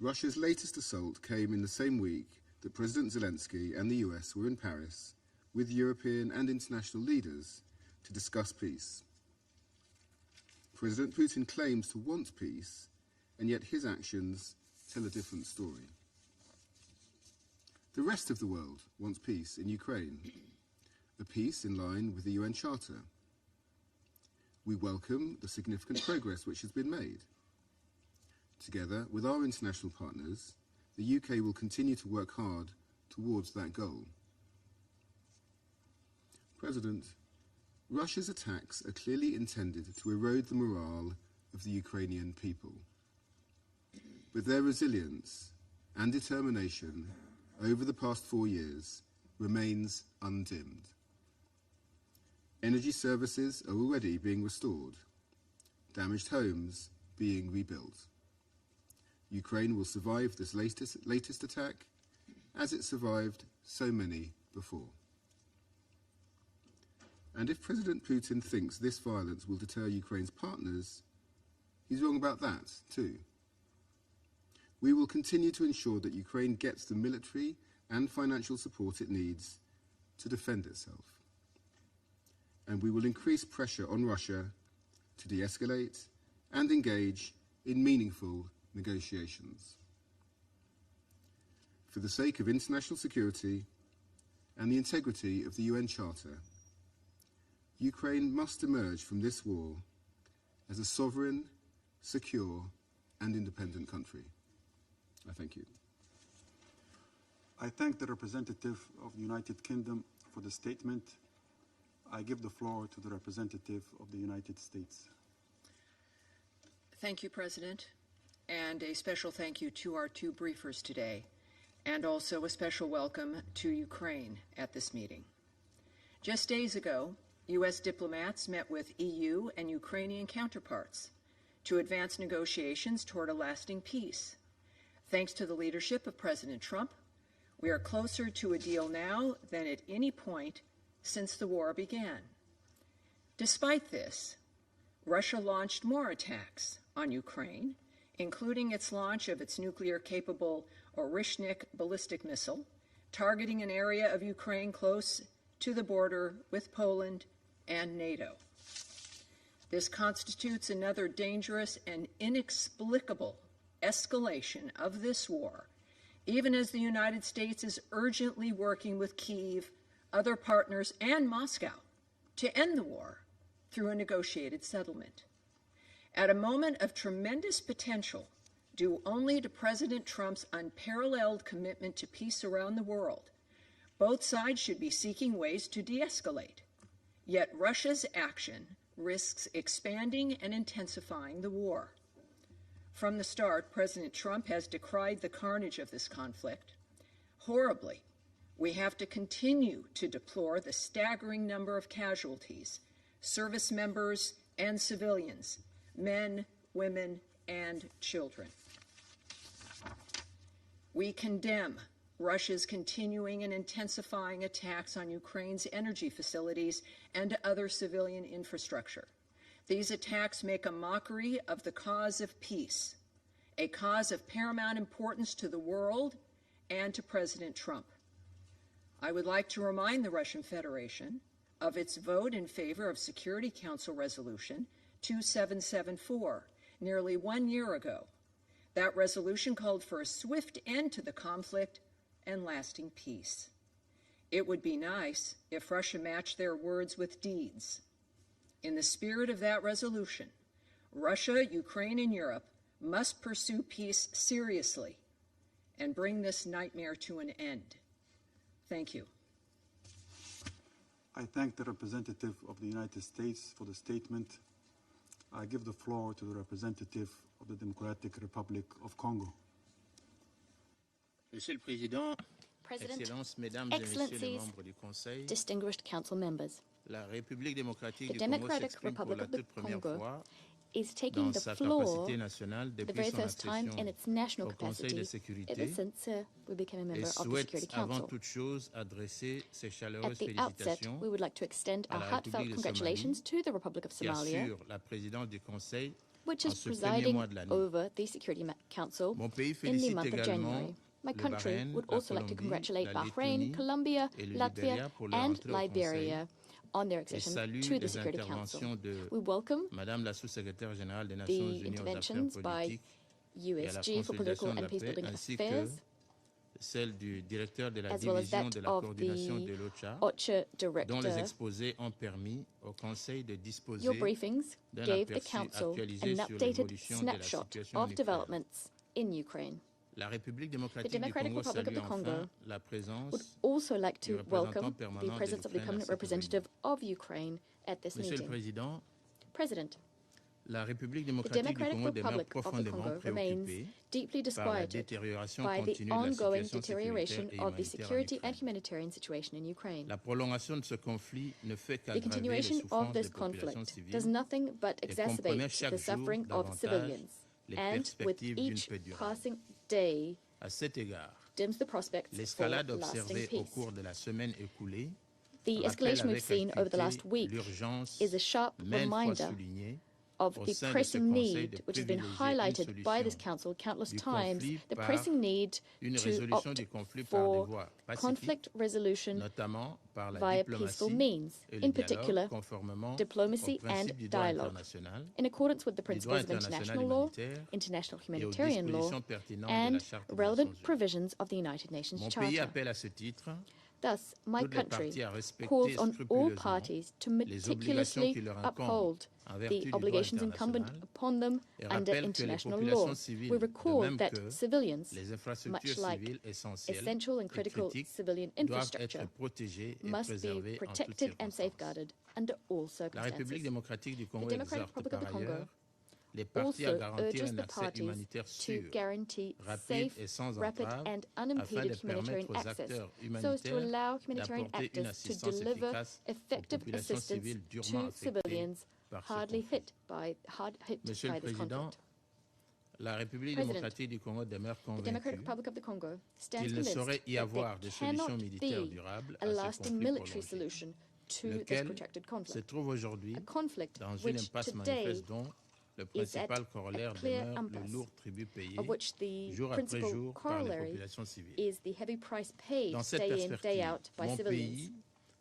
Russia's latest assault came in the same week that President Zelensky and the US were in Paris with European and international leaders to discuss peace. President Putin claims to want peace, and yet his actions tell a different story. The rest of the world wants peace in Ukraine, a peace in line with the UN Charter. We welcome the significant progress which has been made. Together with our international partners, the UK will continue to work hard towards that goal. President, Russia's attacks are clearly intended to erode the morale of the Ukrainian people. But their resilience and determination over the past 4 years remains undimmed. Energy services are already being restored, damaged homes being rebuilt. Ukraine will survive this latest attack as it survived so many before. And if President Putin thinks this violence will deter Ukraine's partners, he's wrong about that too. We will continue to ensure that Ukraine gets the military and financial support it needs to defend itself. And we will increase pressure on Russia to de-escalate and engage in meaningful negotiations. For the sake of international security and the integrity of the UN Charter, Ukraine must emerge from this war as a sovereign, secure, and independent country. I thank you. I thank the representative of the United Kingdom for the statement. I give the floor to the representative of the United States. Thank you, President, and a special thank you to our two briefers today, and also a special welcome to Ukraine at this meeting. Just days ago, U.S. diplomats met with EU and Ukrainian counterparts to advance negotiations toward a lasting peace. Thanks to the leadership of President Trump, we are closer to a deal now than at any point since the war began. Despite this, Russia launched more attacks on Ukraine, including its launch of its nuclear-capable Orishnik ballistic missile, targeting an area of Ukraine close to the border with Poland and NATO. This constitutes another dangerous and inexplicable escalation of this war, even as the United States is urgently working with Kyiv, other partners, and Moscow to end the war through a negotiated settlement. At a moment of tremendous potential, due only to President Trump's unparalleled commitment to peace around the world, both sides should be seeking ways to de-escalate. Yet Russia's action risks expanding and intensifying the war. From the start, President Trump has decried the carnage of this conflict. Horribly, we have to continue to deplore the staggering number of casualties, service members and civilians, men, women, and children. We condemn Russia's continuing and intensifying attacks on Ukraine's energy facilities and other civilian infrastructure. These attacks make a mockery of the cause of peace, a cause of paramount importance to the world and to President Trump. I would like to remind the Russian Federation of its vote in favor of Security Council Resolution 2774 nearly 1 year ago. That resolution called for a swift end to the conflict and lasting peace. It would be nice if Russia matched their words with deeds. In the spirit of that resolution, Russia, Ukraine, and Europe must pursue peace seriously and bring this nightmare to an end. Thank you. I thank the representative of the United States for the statement. I give the floor to the representative of the Democratic Republic of Congo. Monsieur le Président, President, Excellences, Mesdames et Messieurs les membres du Conseil, distinguished council members, la République démocratique the du Congo Democratic s'exprime pour Republic la of the toute première Congo fois is taking dans the sa floor capacité nationale the depuis very son first time accession in its national au Conseil capacity de ever sécurité since we became a member et of the souhaite Security avant Council. toute chose adresser ses At chaleureuses the outset, félicitations we would like to extend à our la heartfelt République de congratulations Somalie to the Republic of qui Somalia, assure la présidence du Conseil which en is ce premier presiding mois de l'année. over the Security Council Mon pays in the félicite month of également January. My le country Bahreïn, would la also like to Colombie, congratulate la Bahrain, Lettonie Colombia, et le Latvia, Libéria pour leur and entrée au Conseil Liberia on their et accession salue to the les Security Council. interventions de We welcome Madame la sous-secrétaire générale des Nations the Unies aux affaires interventions by politiques et à la USG for Political consolidation de and la Peace paix, Building ainsi que Affairs, celle du directeur de la as well as division that de la of coordination the de l'OCHA, OCHA dont les Director. exposés ont permis au Conseil de disposer Your briefings d'un gave the aperçu Council actualisé an sur updated l'évolution de la snapshot situation en of Ukraine. developments in Ukraine. La République The démocratique du Democratic Congo Republic of salue the enfin Congo la would présence also like du to représentant welcome the permanent de presence of the l'Ukraine à permanent cette representative réunion. of Ukraine at this Monsieur le meeting. Président, President, la République the démocratique du Democratic Congo demeure Republic of the profondément Congo remains préoccupée deeply par la disquieted détérioration by the continue de la ongoing situation deterioration sécuritaire et of the humanitaire en security and Ukraine. humanitarian situation in Ukraine. La prolongation de ce conflit ne fait The qu'aggraver les continuation of souffrances this des populations conflict civiles does nothing but et compromet exacerbate chaque the jour suffering of davantage civilians, les and with perspectives d'une each paix durable. passing day À cet égard, dims the prospects for l'escalade lasting observée au peace. cours de la semaine écoulée The rappelle escalation we've avec seen over the last acuité week l'urgence is a sharp maintes fois reminder soulignée of au the sein de ce pressing Conseil need, de which has been privilégier une highlighted by this solution Council countless du times, conflit the par pressing need une to résolution opt du conflit par des for voies pacifiques, conflict resolution notamment par la via peaceful diplomatie means, et le in dialogue, particular conformément diplomacy au principe and du droit dialogue, international, in accordance with the du droit principles of international international law, humanitaire international et aux humanitarian law, dispositions pertinentes de la and Charte des relevant Nations Unies. provisions of the United Nations Mon pays Charter. appelle à ce titre Thus, my toutes les country parties à respecter calls on all scrupuleusement parties to les obligations meticulously qui leur incombent uphold en vertu the du droit obligations incumbent international upon them et under rappelle que les international populations law. civiles, We de recall même that que civilians, les infrastructures much like civiles essentielles essential and et critical critiques civilian doivent infrastructure, être protégées et must be préservées en toutes protected and circonstances. safeguarded under all La République circumstances. démocratique du The Congo Democratic exhorte Republic of par the Congo ailleurs les parties à also garantir urges un the accès parties humanitaire to sûr, guarantee rapide safe, et sans rapid, entrave and afin de unimpeded humanitarian permettre aux access acteurs so as to humanitaires allow humanitarian d'apporter une actors to assistance deliver efficace aux effective populations assistance civiles durement to affectées civilians par ce hard hit conflit. by Monsieur le this Président, conflict. la République President, démocratique du Congo demeure The convaincue Democratic Republic of the Congo stands qu'il ne convinced saurait y that avoir de there solution cannot militaire be durable a à ce lasting conflit military prolongé, solution to this lequel protracted se conflict. trouve aujourd'hui A conflict dans une which impasse today manifeste dont le is at principal a corollaire clear demeure le impasse, lourd tribut payé of which the jour après principal jour par les corollary populations civiles. is the heavy price paid Dans cette day in, day perspective, out by mon civilians. pays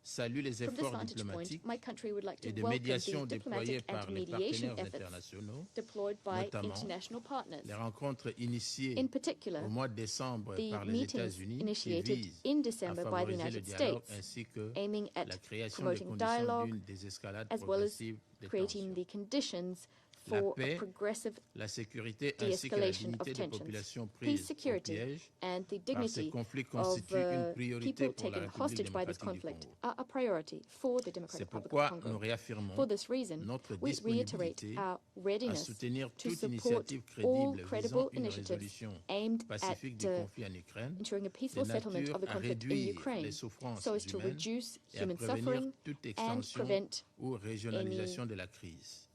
salue les From this efforts vantage point, diplomatiques my country would like to et de welcome médiation the déployés diplomatic par and les mediation partenaires efforts internationaux, deployed by notamment international partners. les rencontres initiées In particular, au mois de décembre the par les meetings États-Unis qui initiated visent in à December by the favoriser le United dialogue States, ainsi que aiming at la création des promoting conditions dialogue, d'une désescalade as well as progressive des creating tensions. the conditions La for a paix, progressive la sécurité ainsi que la de-escalation dignité of des tensions. populations Peace, prises au security, piège and the par ces dignity conflits of constituent une priorité people pour la taken République hostage by this démocratique du conflict Congo. are a priority for the C'est Democratic Republic pourquoi of nous Congo. réaffirmons For this reason, notre we reiterate disponibilité our à readiness soutenir to toute support initiative all crédible credible visant une initiatives résolution aimed at pacifique du conflit en Ukraine, ensuring a peaceful de settlement nature of the à conflict in réduire Ukraine les souffrances so as to humaines reduce et à human prévenir suffering toute and extension prevent ou régionalisation de la crise.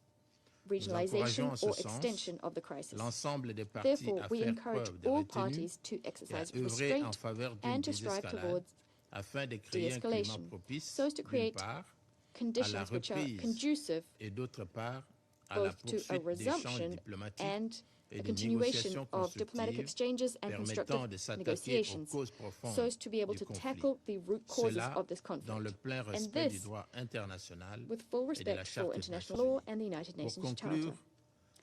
regionalization encourageons en or ce sens extension of the crisis. l'ensemble des parties Therefore, à we faire encourage preuve de all retenue parties to et à exercise œuvrer en restraint faveur d'une and to strive désescalade towards afin de créer un climat de-escalation propice so as to d'une create part à la conditions which are reprise conducive et d'autre part à la both to a poursuite d'échanges resumption diplomatiques and et a de continuation négociations of diplomatic constructives exchanges and permettant constructive de s'attaquer aux negotiations causes profondes so as to be able du to conflit. tackle the root causes Cela of this dans le conflict. plein And respect du this droit international with full et de la respect Charte for des international Nations law Unies. and the United Pour Nations conclure, Charter.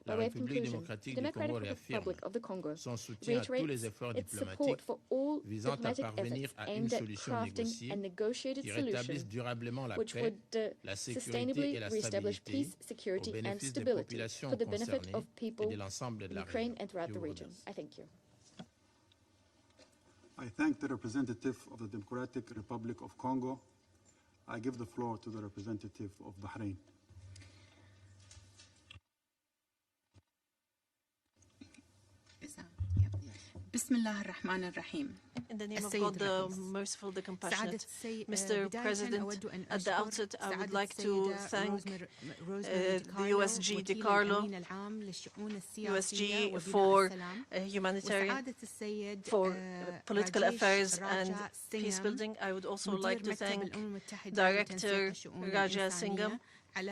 la By way of République conclusion, démocratique the du Congo Democratic réaffirme Republic of the Congo son soutien à tous les reiterates efforts its support diplomatiques for all visant à diplomatic parvenir efforts à une aimed at solution crafting négociée a negotiated qui solution rétablisse durablement la which paix, would la sécurité sustainably et la reestablish stabilité peace, au security, and bénéfice des stability populations for the benefit concernées of et people de l'ensemble de in la Ukraine région. and throughout Je the vous region. remercie. I thank you. I thank the representative of the Democratic Republic of Congo. I give the floor to the representative of Bahrain. بسم الله الرحمن الرحيم. In the name of God, the merciful, the compassionate. Mr. President, at the outset, I would like to thank the USG de Carlo, USG for Humanitarian, for political affairs and peace building. I would also like to thank Director Raja Singham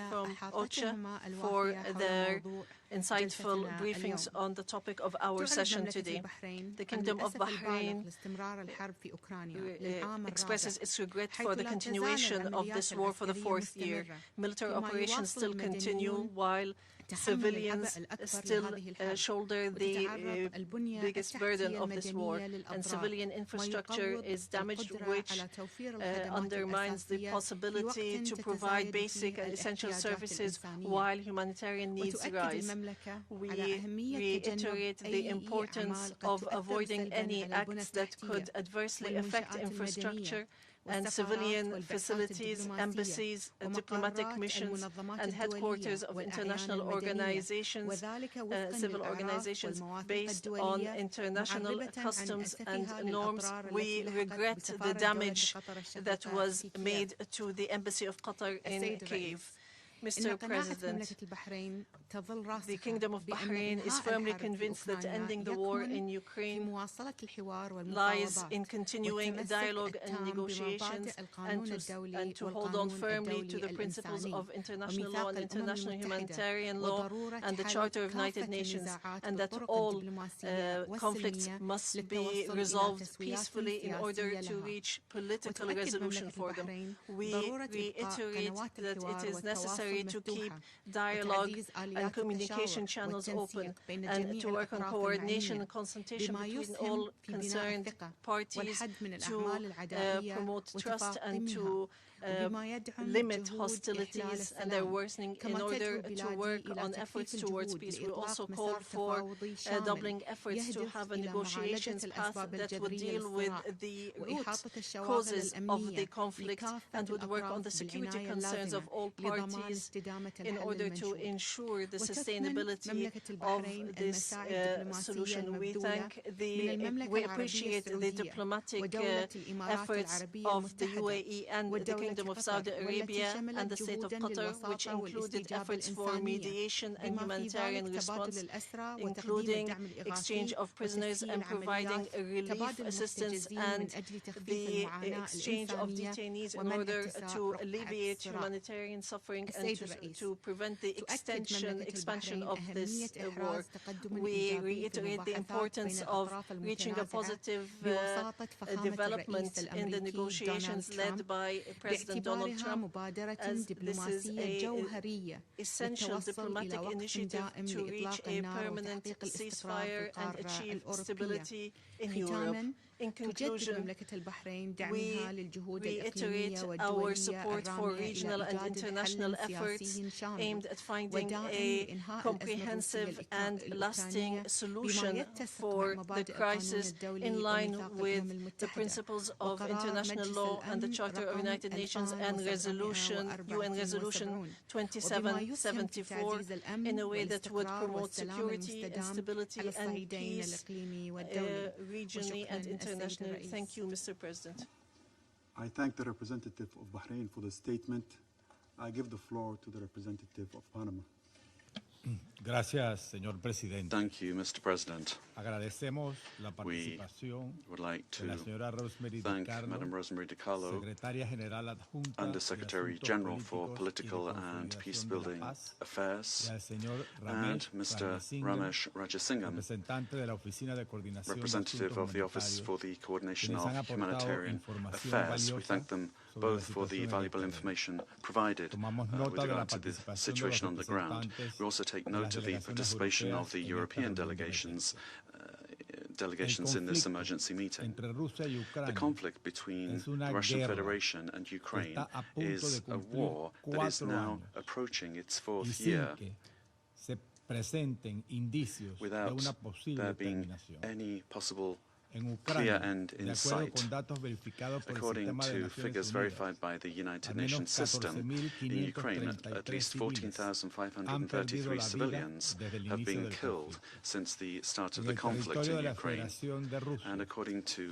from OCHA for their insightful briefings on the topic of our session today. The Kingdom of Bahrain expresses its regret for the continuation of this war for the fourth year. Military operations still continue while civilians still shoulder the biggest burden of this war, and civilian infrastructure is damaged, which undermines the possibility to provide basic and essential services while humanitarian needs rise. We reiterate the importance of avoiding any acts that could adversely affect infrastructure and civilian facilities, embassies, diplomatic missions, and headquarters of international organizations, civil organizations based on international customs and norms. We regret the damage that was made to the Embassy of Qatar in Kiev. Mr. President, the Kingdom of Bahrain is firmly convinced that ending the war in Ukraine lies in continuing dialogue and negotiations and to hold on firmly to the principles of international law and international humanitarian law and the Charter of United Nations, and that all conflicts must be resolved peacefully in order to reach political resolution for them. We reiterate that it is necessary to keep dialogue and communication channels open and to work on coordination and consultation between all concerned parties to promote trust and to limit hostilities and their worsening in order to work on efforts towards peace. We also call for doubling efforts to have a negotiations path that would deal with the root causes of the conflict and would work on the security concerns of all parties in order to ensure the sustainability of this solution. We appreciate the diplomatic efforts of the UAE and the Kingdom of Saudi Arabia and the State of Qatar, which included efforts for mediation and humanitarian response, including exchange of prisoners and providing relief assistance and the exchange of detainees in order to alleviate humanitarian suffering and to prevent the expansion of this war. We reiterate the importance of reaching a positive development in the negotiations led by President Donald Trump, as this is an essential diplomatic initiative to reach a permanent ceasefire and achieve stability in Europe. In conclusion, we reiterate our support for regional and international efforts aimed at finding a comprehensive and lasting solution for the crisis in line with the principles of international law and the Charter of United Nations and UN Resolution 2774 in a way that would promote security and stability and peace regionally and internationally. Thank you, Mr. President. I thank the representative of Bahrain for the statement. I give the floor to the representative of Panama. Gracias, señor presidente. Thank you, Mr. President. Agradecemos la We participación would like to de la señora Rosemary thank DiCarlo, Madam Rosemary DiCarlo, Secretaria General Adjunta Undersecretary de Asuntos General for Políticos y Political de and Consolidación Peacebuilding de la Paz, Affairs, y al señor and Mr. Ramesh Rajasingham, representante de la Oficina de Coordinación representative de of the Asuntos Office for the Coordination quienes han of aportado Humanitarian información Affairs. We valiosa thank them sobre la both for the situación en el valuable terreno. information provided Tomamos with nota de la regard to the participación de los situation on the ground. representantes We also take de note las of the delegaciones participation of the europeas en European esta reunión de delegations in this emergency meeting. entre Rusia y The Ucrania conflict between es una the Russian guerra Federation and Ukraine está a punto is de a cumplir war that is 4 now años approaching its y 4th sin year que se presenten indicios de without una posible there being terminación. any possible En clear Ucrania, end de in acuerdo sight. con datos verificados por el According sistema de to Naciones figures Unidas, verified by the United al menos Nations system, in Ukraine, at least 14,533 civilians have been killed since the start of the conflict in Ukraine. And according to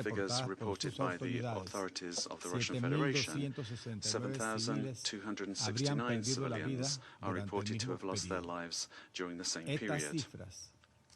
figures reported by the authorities of the Russian Federation, 7,269 civilians are reported to have lost their lives during the same period.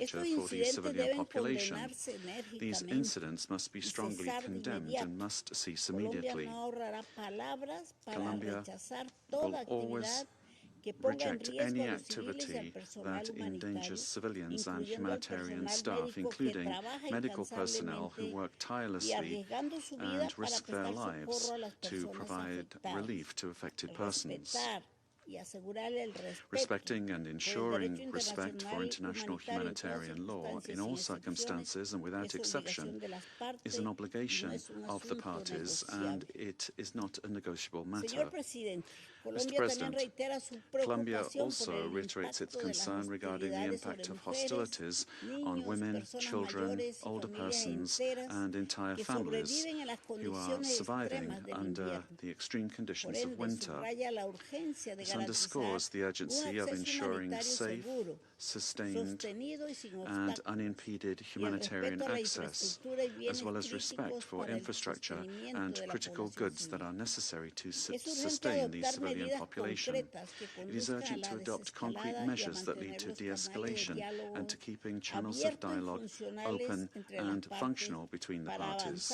infrastructure for the civilian population. These incidents must be strongly condemned and must cease immediately. Colombia will always reject any activity that endangers civilians and humanitarian staff, including medical personnel who work tirelessly and risk their lives to provide relief to affected persons. Respecting and ensuring respect for international humanitarian law in all circumstances and without exception is an obligation of the parties, and it is not a negotiable matter. Mr. President, Colombia also reiterates its concern regarding the impact of hostilities on women, children, older persons, and entire families who are surviving under the extreme conditions of winter. This underscores the urgency of ensuring safe, sustained, and unimpeded humanitarian access, as well as respect for infrastructure and critical goods that are necessary to sustain the civilian population. It is urgent to adopt concrete measures that lead to de-escalation and to keeping channels of dialogue open and functional between the parties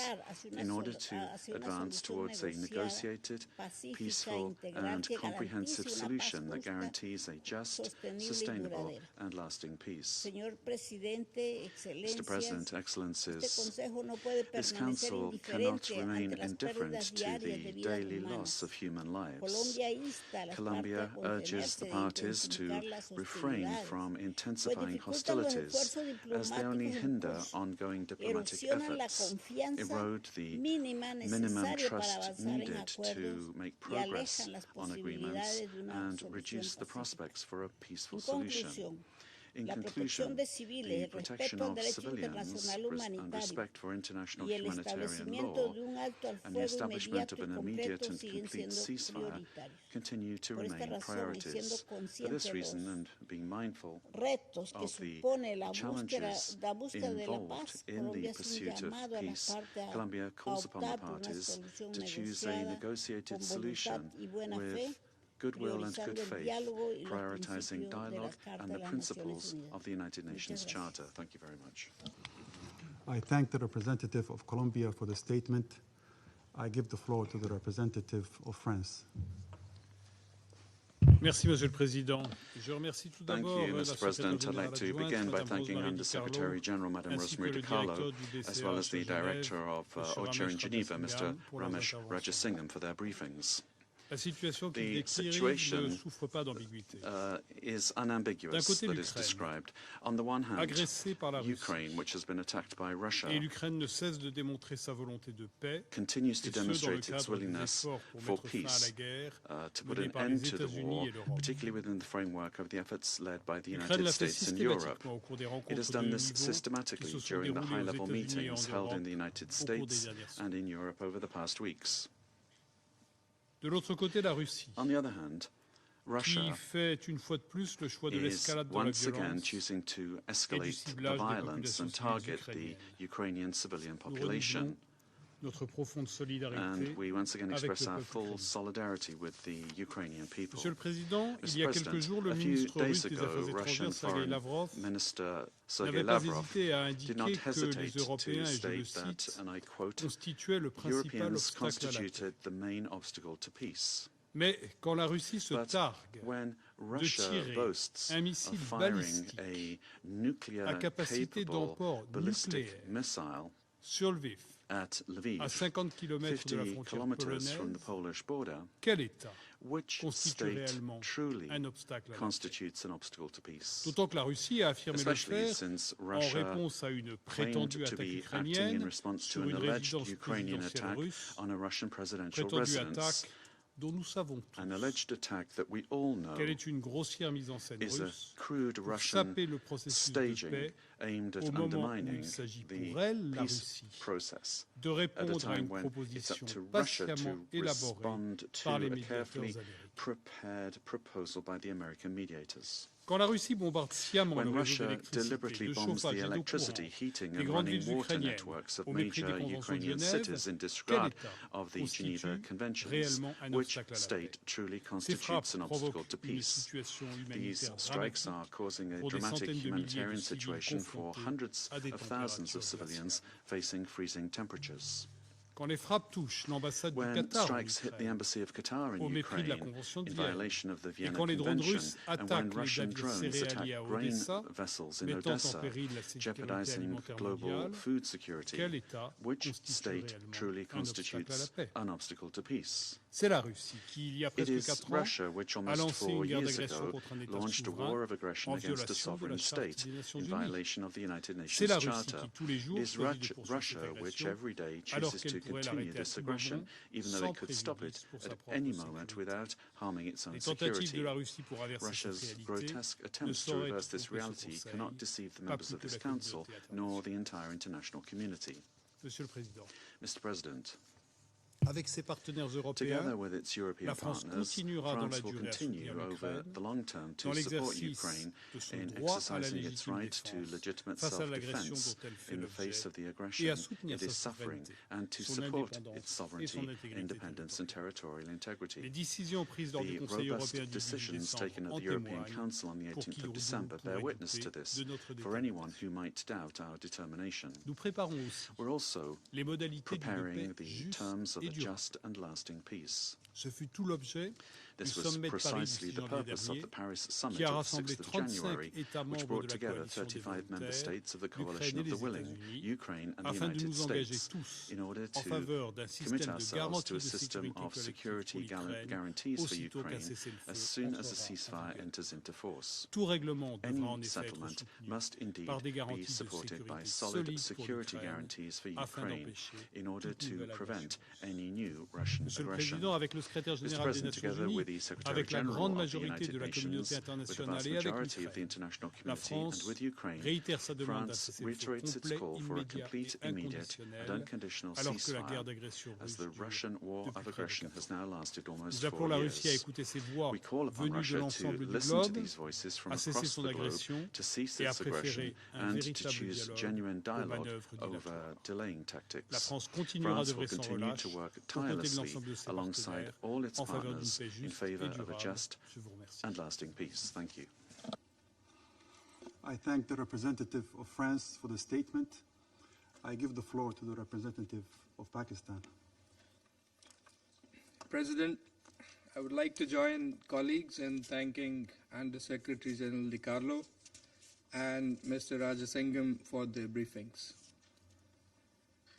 in order to advance towards a negotiated, peaceful, and comprehensive solution that guarantees a just, sustainable, and lasting peace. Mr. President, Excellencies, this Council cannot remain indifferent to the daily loss of human lives. Colombia urges the parties to refrain from intensifying hostilities, as they only hinder ongoing diplomatic efforts, erode the minimum trust needed to make progress on agreements, and reduce the prospects for a peaceful solution. In conclusion, the protection of civilians and respect for international humanitarian law and the establishment of an immediate and complete ceasefire continue to remain priorities. For this reason, and being mindful of the challenges involved in the pursuit of peace, Colombia calls upon the parties to choose a negotiated solution with goodwill and good faith, prioritizing dialogue and the principles of the United Nations Charter. Thank you very much. I thank the representative of Colombia for the statement. I give the floor to the representative of France. Merci, Monsieur le Président. Je remercie tout d'abord Thank you, Mr. President. I'd like to begin by thanking Under-Secretary General Madame Rosemary DiCarlo, as well as the Director of OCHA in Geneva, Mr. Ramesh Rajasingham, for their briefings. The situation is unambiguous that is described. On the one hand, Ukraine, which has been attacked by Russia, continues to demonstrate its willingness for peace, to put an end to the war, particularly within the framework of the efforts led by the United States and Europe. It has done this systematically during the high-level meetings held in the United States and in Europe over the past weeks. On the other hand, Russia is once again choosing to escalate the violence and target the Ukrainian civilian population. And we once again express our full solidarity with the Ukrainian people. Mr. President, a few days ago, Russian Foreign Minister Sergei Lavrov did not hesitate to state that, and I quote, Europeans constituted the main obstacle to peace. But when Russia boasts of firing a nuclear-capable ballistic missile at Lviv, 50 kilometers from the Polish border, which state truly constitutes an obstacle to peace? Especially since Russia claimed to be acting in response to an alleged Ukrainian attack on a Russian presidential residence. An alleged attack that we all know is a crude Russian staging aimed at undermining the peace process at a time when it's up to Russia to respond to a carefully prepared proposal by the American mediators. When Russia deliberately bombs the electricity, heating and running water networks of major Ukrainian cities in disregard of the Geneva Conventions, which state truly constitutes an obstacle to peace? These strikes are causing a dramatic humanitarian situation for hundreds of thousands of civilians facing freezing temperatures. Quand les frappes touchent l'ambassade du When Qatar en strikes hit the Ukraine, embassy of Qatar in au mépris de la Ukraine, Convention de in Vienne, violation of the et Vienna quand les drones Convention, russes and when attaquent les Russian navires drones attack céréaliers à grain Odessa, vessels in mettant en Odessa, péril la sécurité jeopardizing alimentaire global mondiale, food security, quel État which constitue state réellement truly un obstacle à la constitutes paix? an obstacle to peace? C'est la Russie qui, il y a It presque is 4 ans, Russia which a almost lancé 4 une guerre years d'agression ago contre un État launched a war souverain of aggression en against a violation de la sovereign Charte state des Nations in Unies. violation of the United C'est Nations la Russie Charter. qui, tous les jours, It is choisit de poursuivre Russia cette which agression, every day alors chooses qu'elle to pourrait continue l'arrêter à this tout aggression, moment, even though sans it could stop it préjudice pour sa at propre any sécurité. moment without harming its own Les tentatives security. de la Russie pour inverser cette Russia's réalité grotesque ne attempts to sauraient reverse this tromper ce reality Conseil, cannot deceive the pas members plus of que this la Council, communauté nor the internationale. entire international community. Monsieur le Président, Mr. President, avec ses partenaires européens, together with its European la France partners, continuera dans France la will durée à continue soutenir over l'Ukraine the long term dans to support l'exercice Ukraine de son in droit à la exercising its légitime right to défense legitimate face à l'agression self-defense dont elle fait in the face l'objet of the et aggression à soutenir it sa is suffering, souveraineté, and to son support indépendance its et son sovereignty, intégrité independence, and territorial Les integrity. décisions prises lors du The Conseil robust européen du 10 decisions taken décembre at en the European témoignent Council on the pour 18th qui of au December bear pourrait witness to douter this, de notre for anyone détermination. who might doubt our determination. Nous préparons aussi We're also les modalités d'une preparing paix the juste terms of et a durable. just and lasting peace. Ce fut tout l'objet du This was sommet de Paris du 6 precisely the janvier purpose of dernier, the Paris Summit qui a of the rassemblé 6th of 35 January, États which membres de brought la together coalition des 35 member volontaires, states of the l'Ukraine coalition et of the les willing, États-Unis, Ukraine and the afin de United nous engager States, tous in order en to faveur d'un commit système de ourselves garantie to a de system sécurité of collective security pour l'Ukraine, guarantees for aussitôt qu'un Ukraine cessez-le-feu as soon as the entrera en ceasefire vigueur. enters into force. Tout règlement devra en Any effet être settlement soutenu must indeed par des be garanties de supported by sécurité solid solides pour security l'Ukraine guarantees for afin Ukraine d'empêcher in order toute to nouvelle prevent agression. any new Russian Monsieur le aggression. Président, avec le secrétaire Mr. général des President, Nations together Unies, with the Secretary avec la General grande of the majorité de United la communauté Nations, with the vast internationale et avec majority of the l'Ukraine, international la community, and France with Ukraine, réitère sa demande d'un France cessez-le-feu reiterates its complet, call for a immédiat complete, et immediate, and inconditionnel, unconditional alors que la guerre ceasefire, d'agression as russe the dure Russian war depuis of près de aggression 4 has ans. now lasted almost Nous appelons 4 la Russie à years. écouter ces voix We call upon venues de Russia to l'ensemble du listen to globe, these voices from à cesser across son the globe, agression to cease et à its aggression, préférer un and to véritable choose dialogue genuine aux dialogue manœuvres over dilatoires. delaying La tactics. France continuera France will d'œuvrer sans continue relâche to work aux côtés de tirelessly l'ensemble de ses alongside partenaires all its en faveur d'une partners paix in juste favor et of a durable. just Je vous remercie. and lasting peace. Thank you. I thank the representative of France for the statement. I give the floor to the representative of Pakistan. President, I would like to join colleagues in thanking Under-Secretary General Carlo and Mr. Rajasingham for their briefings.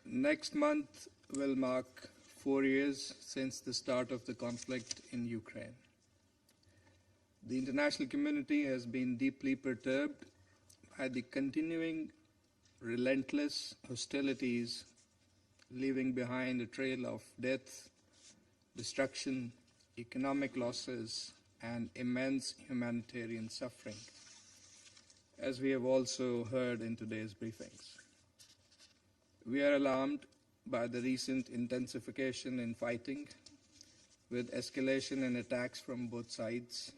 Next month will mark 4 years since the start of the conflict in Ukraine. The international community has been deeply perturbed by the continuing relentless hostilities, leaving behind a trail of death, destruction, economic losses, and immense humanitarian suffering, as we have also heard in today's briefings. We are alarmed by the recent intensification in fighting, with escalation and attacks from both sides,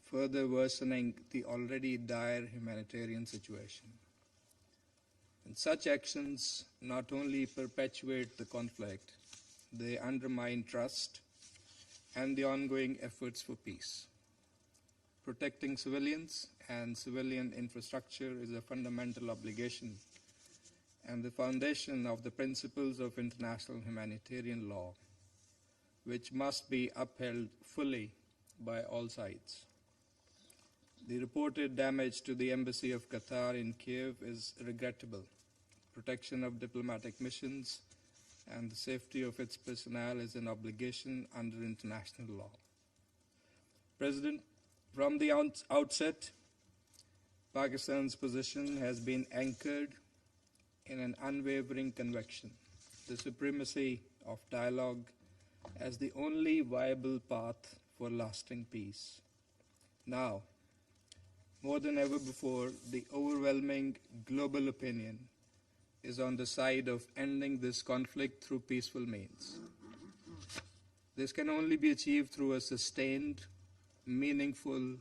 further worsening the already dire humanitarian situation. And such actions not only perpetuate the conflict, they undermine trust and the ongoing efforts for peace. Protecting civilians and civilian infrastructure is a fundamental obligation and the foundation of the principles of international humanitarian law, which must be upheld fully by all sides. The reported damage to the Embassy of Qatar in Kiev is regrettable. Protection of diplomatic missions and the safety of its personnel is an obligation under international law. President, from the outset, Pakistan's position has been anchored in an unwavering conviction, the supremacy of dialogue as the only viable path for lasting peace. Now, more than ever before, the overwhelming global opinion is on the side of ending this conflict through peaceful means. This can only be achieved through a sustained, meaningful,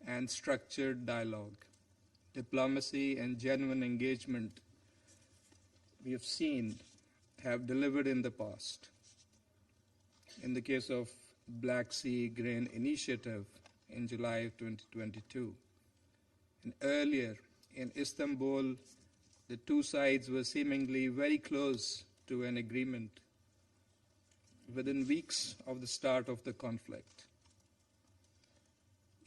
and structured dialogue. Diplomacy and genuine engagement we have seen have delivered in the past. In the case of Black Sea Grain Initiative in July of 2022, and earlier in Istanbul, the two sides were seemingly very close to an agreement within weeks of the start of the conflict.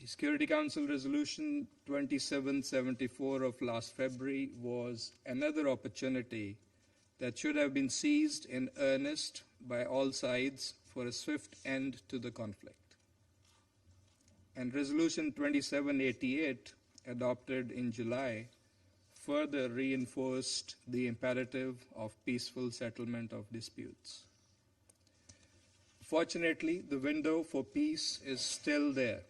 The Security Council Resolution 2774 of last February was another opportunity that should have been seized in earnest by all sides for a swift end to the conflict. And Resolution 2788, adopted in July, further reinforced the imperative of peaceful settlement of disputes. Fortunately, the window for peace is still there.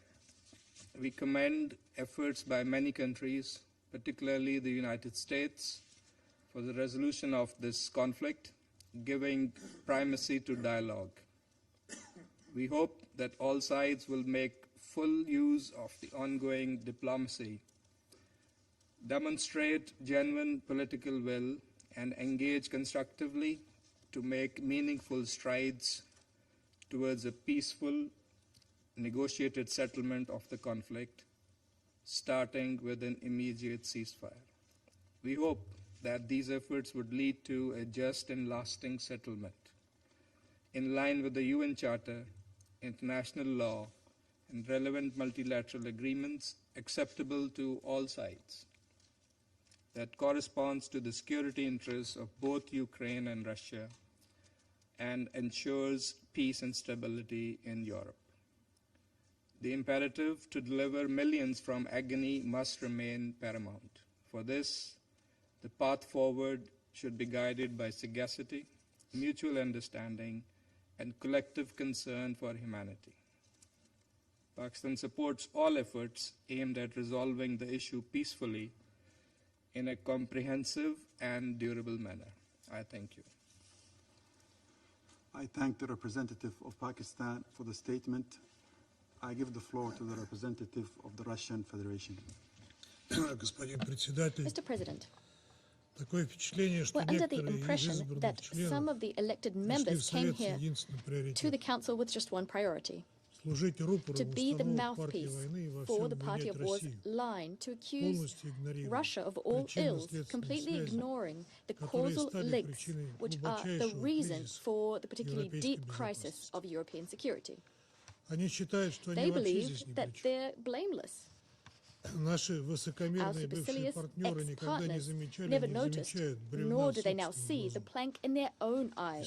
We commend efforts by many countries, particularly the United States, for the resolution of this conflict, giving primacy to dialogue. We hope that all sides will make full use of the ongoing diplomacy, demonstrate genuine political will, and engage constructively to make meaningful strides towards a peaceful, negotiated settlement of the conflict, starting with an immediate ceasefire. We hope that these efforts would lead to a just and lasting settlement in line with the UN Charter, international law, and relevant multilateral agreements acceptable to all sides, that corresponds to the security interests of both Ukraine and Russia and ensures peace and stability in Europe. The imperative to deliver millions from agony must remain paramount. For this, the path forward should be guided by sagacity, mutual understanding, and collective concern for humanity. Pakistan supports all efforts aimed at resolving the issue peacefully in a comprehensive and durable manner. I thank you. I thank the representative of Pakistan for the statement. I give the floor to the representative of the Russian Federation. Mr. President, we're under the impression that some of the elected members came here to the Council with just one priority: to be the mouthpiece for the Party of War's line, to accuse Russia of all ills, completely ignoring the causal links which are the reason for the particularly deep crisis of European security. They believe that they're blameless. Our supercilious ex-partners never noticed, nor do they now see, the plank in their own eye.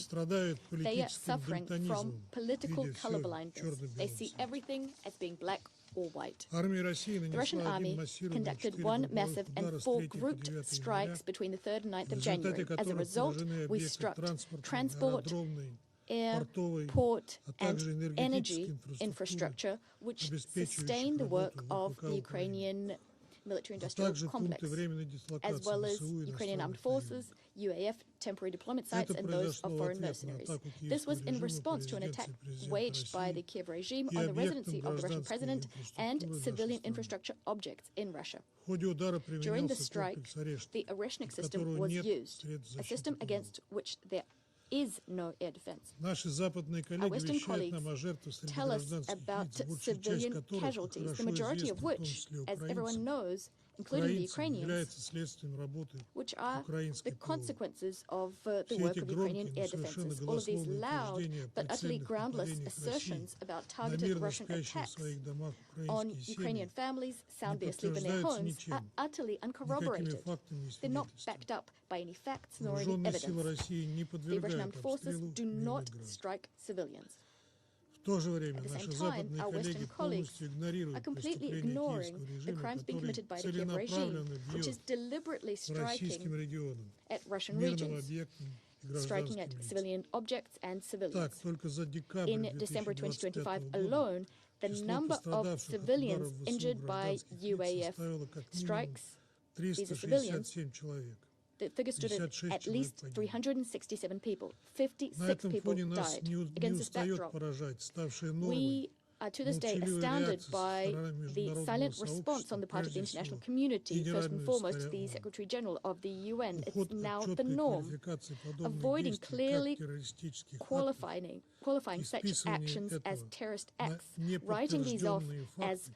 They are suffering from political colorblindness. They see everything as being black or white. The Russian army conducted one massive and four grouped strikes between the 3rd and 9th of January. As a result, we struck transport, air, port, and energy infrastructure, which sustain the work of the Ukrainian military-industrial complex, as well as Ukrainian armed forces, UAF temporary deployment sites, and those of foreign mercenaries. This was in response to an attack waged by the Kiev regime on the residency of the Russian president and civilian infrastructure objects in Russia. During the strike, the Oreshnik system was used, a system against which there is no air defense. Our Western colleagues tell us about civilian casualties, the majority of which, as everyone knows, including the Ukrainians, which are the consequences of the work of Ukrainian air defenses. All of these loud but utterly groundless assertions about targeted Russian attacks on Ukrainian families soundly asleep in their homes are utterly uncorroborated. They're not backed up by any facts nor any evidence. The Russian armed forces do not strike civilians. At the same time, our Western colleagues are completely ignoring the crimes being committed by the Kiev regime, which is deliberately striking at Russian regions, striking at civilian objects and civilians. In December 2025 alone, the number of civilians injured by UAF strikes, these are civilians, the figure stood at least 367 people. 56 people died. Against this backdrop, we are to this day astounded by the silent response on the part of the international community, first and foremost the Secretary General of the UN. It's now the norm, avoiding clearly qualifying such actions as terrorist acts, writing these off as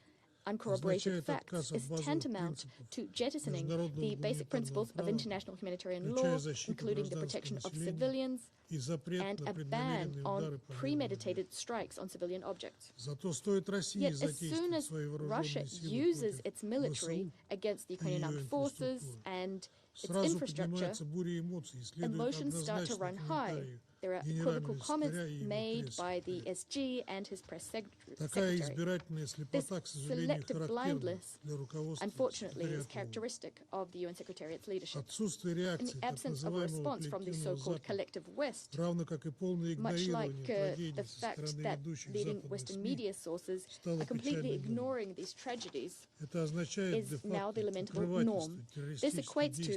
uncorroborated facts is tantamount to jettisoning the basic principles of international humanitarian law, including the protection of civilians and a ban on premeditated strikes on civilian objects. Yet as soon as Russia uses its military against the Ukrainian armed forces and its infrastructure, emotions start to run high. There are equivocal comments made by the SG and his press secretary. This selective blindness, unfortunately, is characteristic of the UN Secretariat's leadership. In the absence of a response from the so-called collective West, much like the fact that leading Western media sources are completely ignoring these tragedies, is now the lamentable norm. This equates to,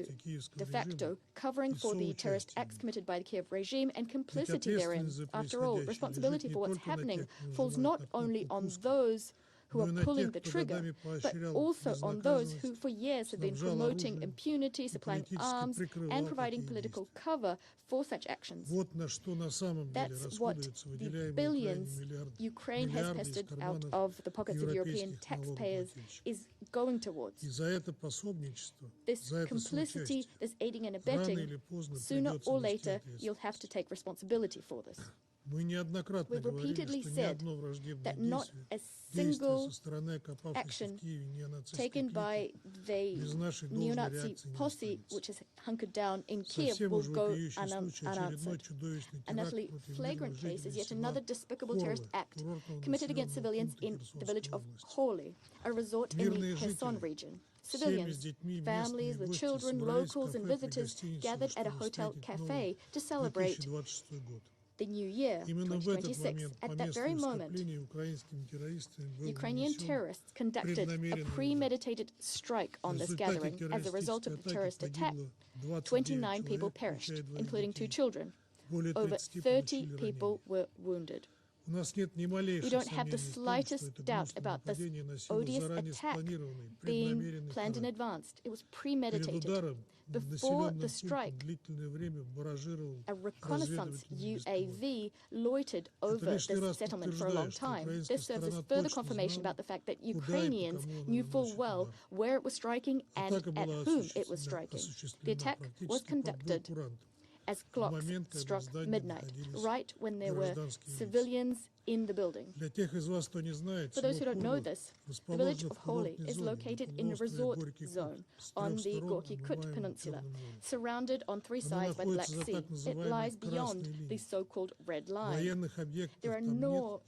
de facto, covering for the terrorist acts committed by the Kiev regime and complicity therein. After all, responsibility for what's happening falls not only on those who are pulling the trigger, but also on those who for years have been promoting impunity, supplying arms, and providing political cover for such actions. That's what the billions Ukraine has pested out of the pockets of European taxpayers is going towards. This complicity, this aiding and abetting, sooner or later you'll have to take responsibility for this. We've repeatedly said that not a single action taken by the neo-Nazi posse which is hunkered down in Kiev will go unanswered. An utterly flagrant case is yet another despicable terrorist act committed against civilians in the village of Holy, a resort in the Kherson region. Civilians, families with children, locals and visitors gathered at a hotel cafe to celebrate the new year, 2026. At that very moment, Ukrainian terrorists conducted a premeditated strike on this gathering. As a result of the terrorist attack, 29 people perished, including 2 children. Over 30 people were wounded. We don't have the slightest doubt about this odious attack being planned in advance. It was premeditated. Before the strike, a reconnaissance UAV loitered over this settlement for a long time. This serves as further confirmation about the fact that Ukrainians knew full well where it was striking and at whom it was striking. The attack was conducted as clocks struck midnight, right when there were civilians in the building. For those who don't know this, the village of Holy is located in a resort zone on the Gorky Kut Peninsula, surrounded on 3 sides by the Black Sea. It lies beyond the so-called Red Line. There are no,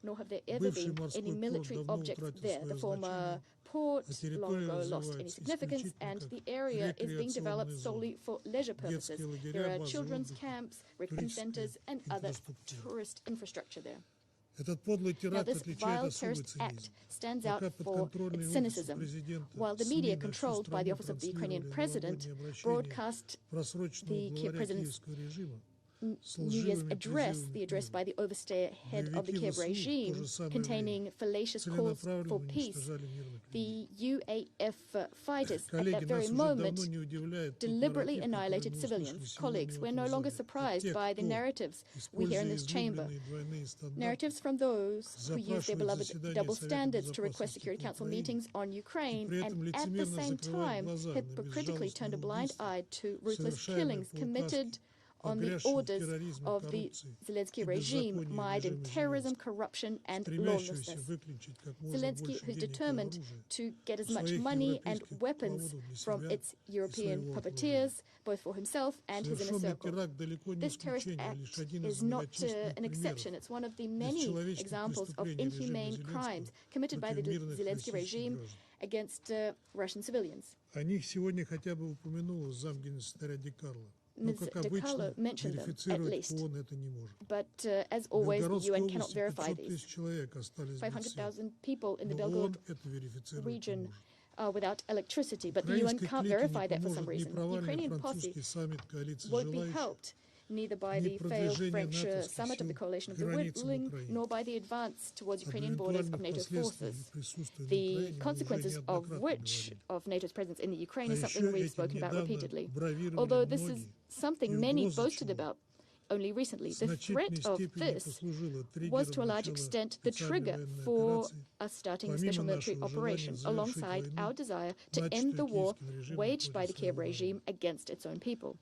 nor have there ever been any military objects there. The former port long ago lost any significance, and the area is being developed solely for leisure purposes. There are children's camps, recreation centers, and other tourist infrastructure there. Now, this vile terrorist act stands out for its cynicism. While the media, controlled by the office of the Ukrainian president, broadcast the Kiev president's New Year's address, the address by the overstay head of the Kiev regime, containing fallacious calls for peace, the UAF fighters at that very moment deliberately annihilated civilians. Colleagues, we're no longer surprised by the narratives we hear in this chamber. Narratives from those who use their beloved double standards to request Security Council meetings on Ukraine and at the same time hypocritically turned a blind eye to ruthless killings committed on the orders of the Zelensky regime, mired in terrorism, corruption, and lawlessness. Zelensky, who's determined to get as much money and weapons from its European puppeteers, both for himself and his inner circle. This terrorist act is not an exception. It's one of the many examples of inhumane crimes committed by the Zelensky regime against Russian civilians. Ms. De Carlo mentioned them, at least. But as always, the UN cannot verify these. 500,000 people in the Belgorod region are without electricity, but the UN can't verify that for some reason. The Ukrainian posse won't be helped neither by the failed French summit of the Coalition of the Willing, nor by the advance towards Ukrainian borders of NATO forces, the consequences of which, of NATO's presence in the Ukraine, is something we've spoken about repeatedly. Although this is something many boasted about only recently. The threat of this was to a large extent the trigger for us starting a special military operation alongside our desire to end the war waged by the Kiev regime against its own people.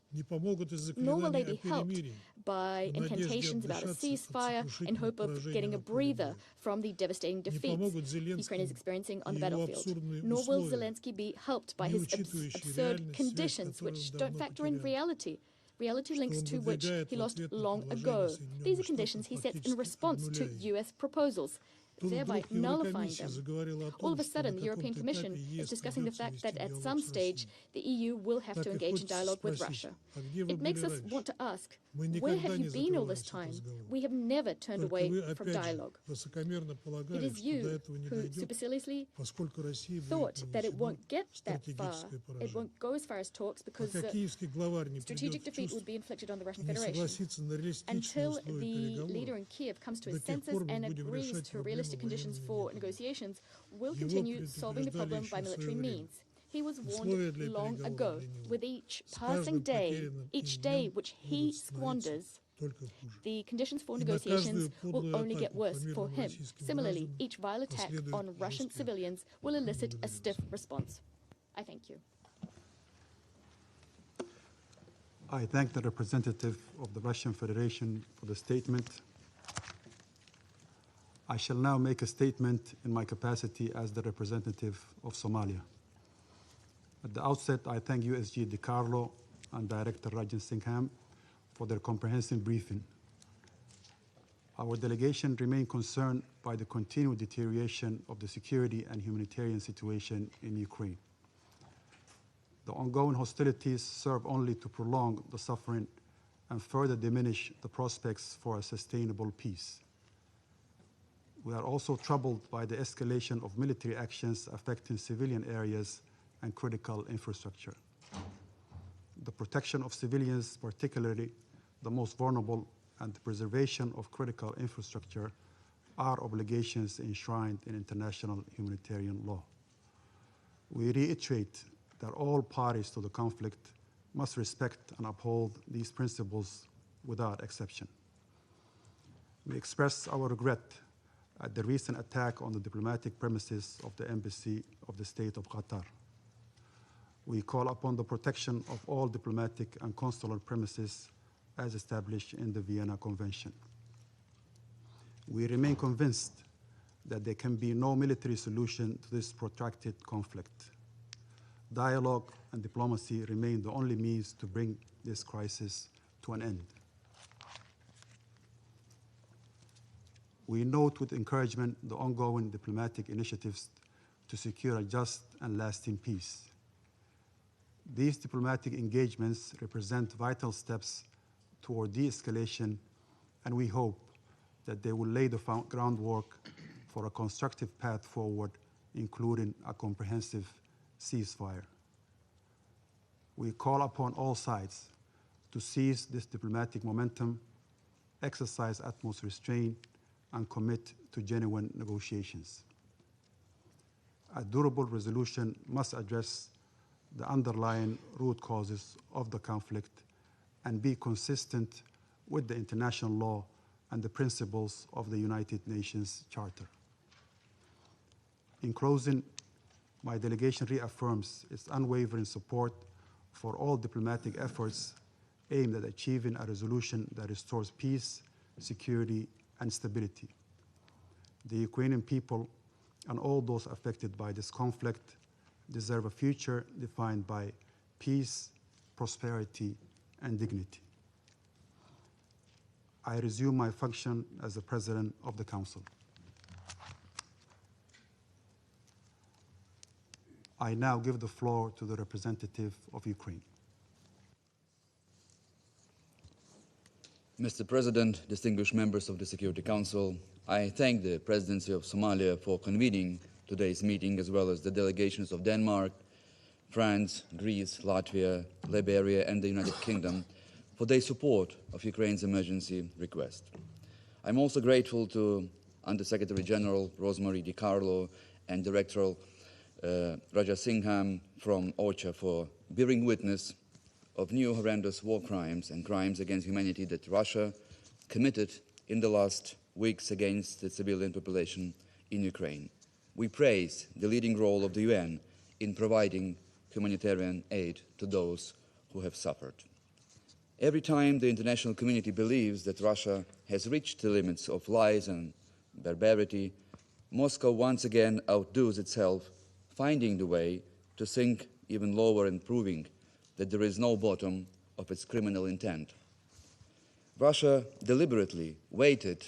Nor will they be helped by incantations about a ceasefire in hope of getting a breather from the devastating defeats Ukraine is experiencing on the battlefield. Nor will Zelensky be helped by his absurd conditions which don't factor in reality links to which he lost long ago. These are conditions he sets in response to US proposals, thereby nullifying them. All of a sudden, the European Commission is discussing the fact that at some stage, the EU will have to engage in dialogue with Russia. It makes us want to ask, where have you been all this time? We have never turned away from dialogue. It is you who superciliously thought that it won't get that far. It won't go as far as talks because strategic defeat would be inflicted on the Russian Federation. Until the leader in Kiev comes to his senses and agrees to realistic conditions for negotiations, will continue solving the problem by military means. He was warned long ago. With each passing day, each day which he squanders, the conditions for negotiations will only get worse for him. Similarly, each vile attack on Russian civilians will elicit a stiff response. I thank you. I thank the representative of the Russian Federation for the statement. I shall now make a statement in my capacity as the representative of Somalia. At the outset, I thank USG Carlo and Director Rajan Singham for their comprehensive briefing. Our delegation remains concerned by the continued deterioration of the security and humanitarian situation in Ukraine. The ongoing hostilities serve only to prolong the suffering and further diminish the prospects for a sustainable peace. We are also troubled by the escalation of military actions affecting civilian areas and critical infrastructure. The protection of civilians, particularly the most vulnerable, and the preservation of critical infrastructure are obligations enshrined in international humanitarian law. We reiterate that all parties to the conflict must respect and uphold these principles without exception. We express our regret at the recent attack on the diplomatic premises of the Embassy of the State of Qatar. We call upon the protection of all diplomatic and consular premises as established in the Vienna Convention. We remain convinced that there can be no military solution to this protracted conflict. Dialogue and diplomacy remain the only means to bring this crisis to an end. We note with encouragement the ongoing diplomatic initiatives to secure a just and lasting peace. These diplomatic engagements represent vital steps toward de-escalation, and we hope that they will lay the groundwork for a constructive path forward, including a comprehensive ceasefire. We call upon all sides to seize this diplomatic momentum, exercise utmost restraint, and commit to genuine negotiations. A durable resolution must address the underlying root causes of the conflict and be consistent with the international law and the principles of the United Nations Charter. In closing, my delegation reaffirms its unwavering support for all diplomatic efforts aimed at achieving a resolution that restores peace, security, and stability. The Ukrainian people and all those affected by this conflict deserve a future defined by peace, prosperity, and dignity. I resume my function as the President of the Council. I now give the floor to the representative of Ukraine. Mr. President, distinguished members of the Security Council, I thank the Presidency of Somalia for convening today's meeting, as well as the delegations of Denmark, France, Greece, Latvia, Liberia, and the United Kingdom for their support of Ukraine's emergency request. I'm also grateful to Under-Secretary General Rosemary DiCarlo and Director Raja Singham from OCHA for bearing witness of new horrendous war crimes and crimes against humanity that Russia committed in the last weeks against the civilian population in Ukraine. We praise the leading role of the UN in providing humanitarian aid to those who have suffered. Every time the international community believes that Russia has reached the limits of lies and barbarity, Moscow once again outdoes itself, finding the way to sink even lower and proving that there is no bottom of its criminal intent. Russia deliberately waited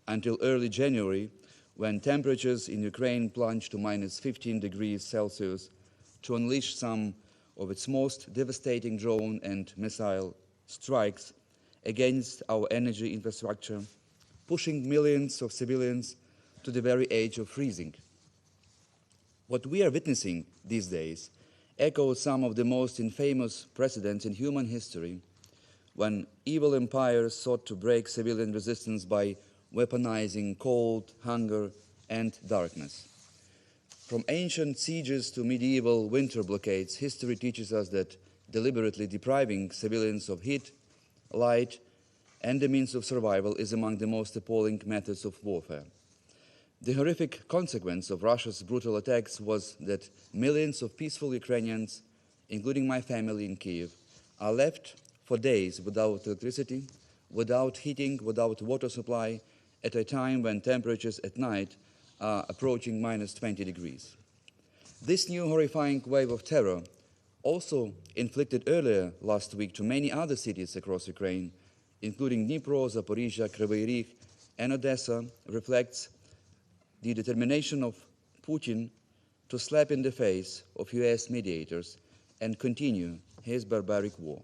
until early January, when temperatures in Ukraine plunged to minus 15 degrees Celsius, to unleash some of its most devastating drone and missile strikes against our energy infrastructure, pushing millions of civilians to the very edge of freezing. What we are witnessing these days echoes some of the most infamous precedents in human history, when evil empires sought to break civilian resistance by weaponizing cold, hunger, and darkness. From ancient sieges to medieval winter blockades, history teaches us that deliberately depriving civilians of heat, light, and the means of survival is among the most appalling methods of warfare. The horrific consequence of Russia's brutal attacks was that millions of peaceful Ukrainians, including my family in Kiev, are left for days without electricity, without heating, without water supply, at a time when temperatures at night are approaching minus 20 degrees. This new horrifying wave of terror, also inflicted earlier last week to many other cities across Ukraine, including Dnipro, Zaporizhia, Kryvyi Rih, and Odessa, reflects the determination of Putin to slap in the face of US mediators and continue his barbaric war.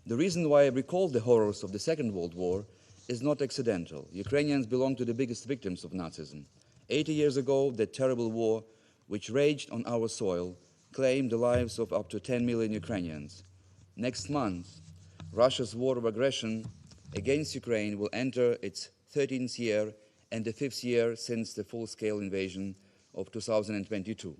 The reason why I recall the horrors of the Second World War is not accidental. Ukrainians belong to the biggest victims of Nazism. 80 years ago, that terrible war, which raged on our soil, claimed the lives of up to 10 million Ukrainians. Next month, Russia's war of aggression against Ukraine will enter its 13th year and the 5th year since the full-scale invasion of 2022.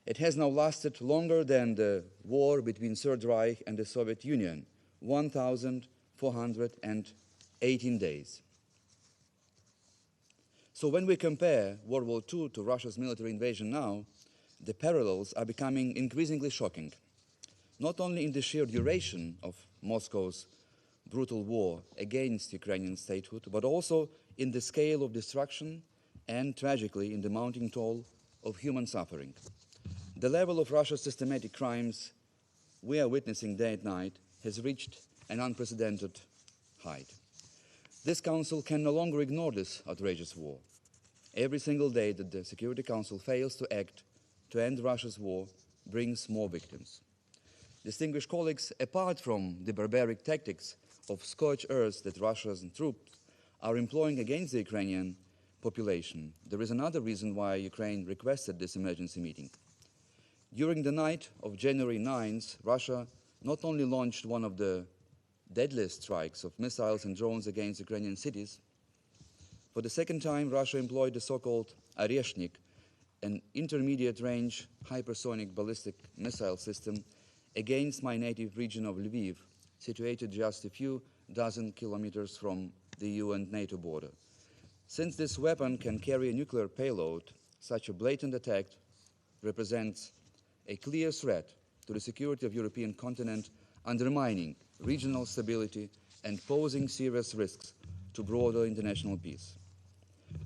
It has now lasted longer than the war between Third Reich and the Soviet Union, 1,418 days. So when we compare World War II to Russia's military invasion now, the parallels are becoming increasingly shocking, not only in the sheer duration of Moscow's brutal war against Ukrainian statehood, but also in the scale of destruction and, tragically, in the mounting toll of human suffering. The level of Russia's systematic crimes we are witnessing day and night has reached an unprecedented height. This Council can no longer ignore this outrageous war. Every single day that the Security Council fails to act to end Russia's war brings more victims. Distinguished colleagues, apart from the barbaric tactics of scorched earth that Russia's troops are employing against the Ukrainian population, there is another reason why Ukraine requested this emergency meeting. During the night of January 9th, Russia not only launched one of the deadliest strikes of missiles and drones against Ukrainian cities, for the second time, Russia employed the so-called Oreshnik, an intermediate-range hypersonic ballistic missile system against my native region of Lviv, situated just a few dozen kilometers from the EU and NATO border. Since this weapon can carry a nuclear payload, such a blatant attack represents a clear threat to the security of the European continent, undermining regional stability and posing serious risks to broader international peace.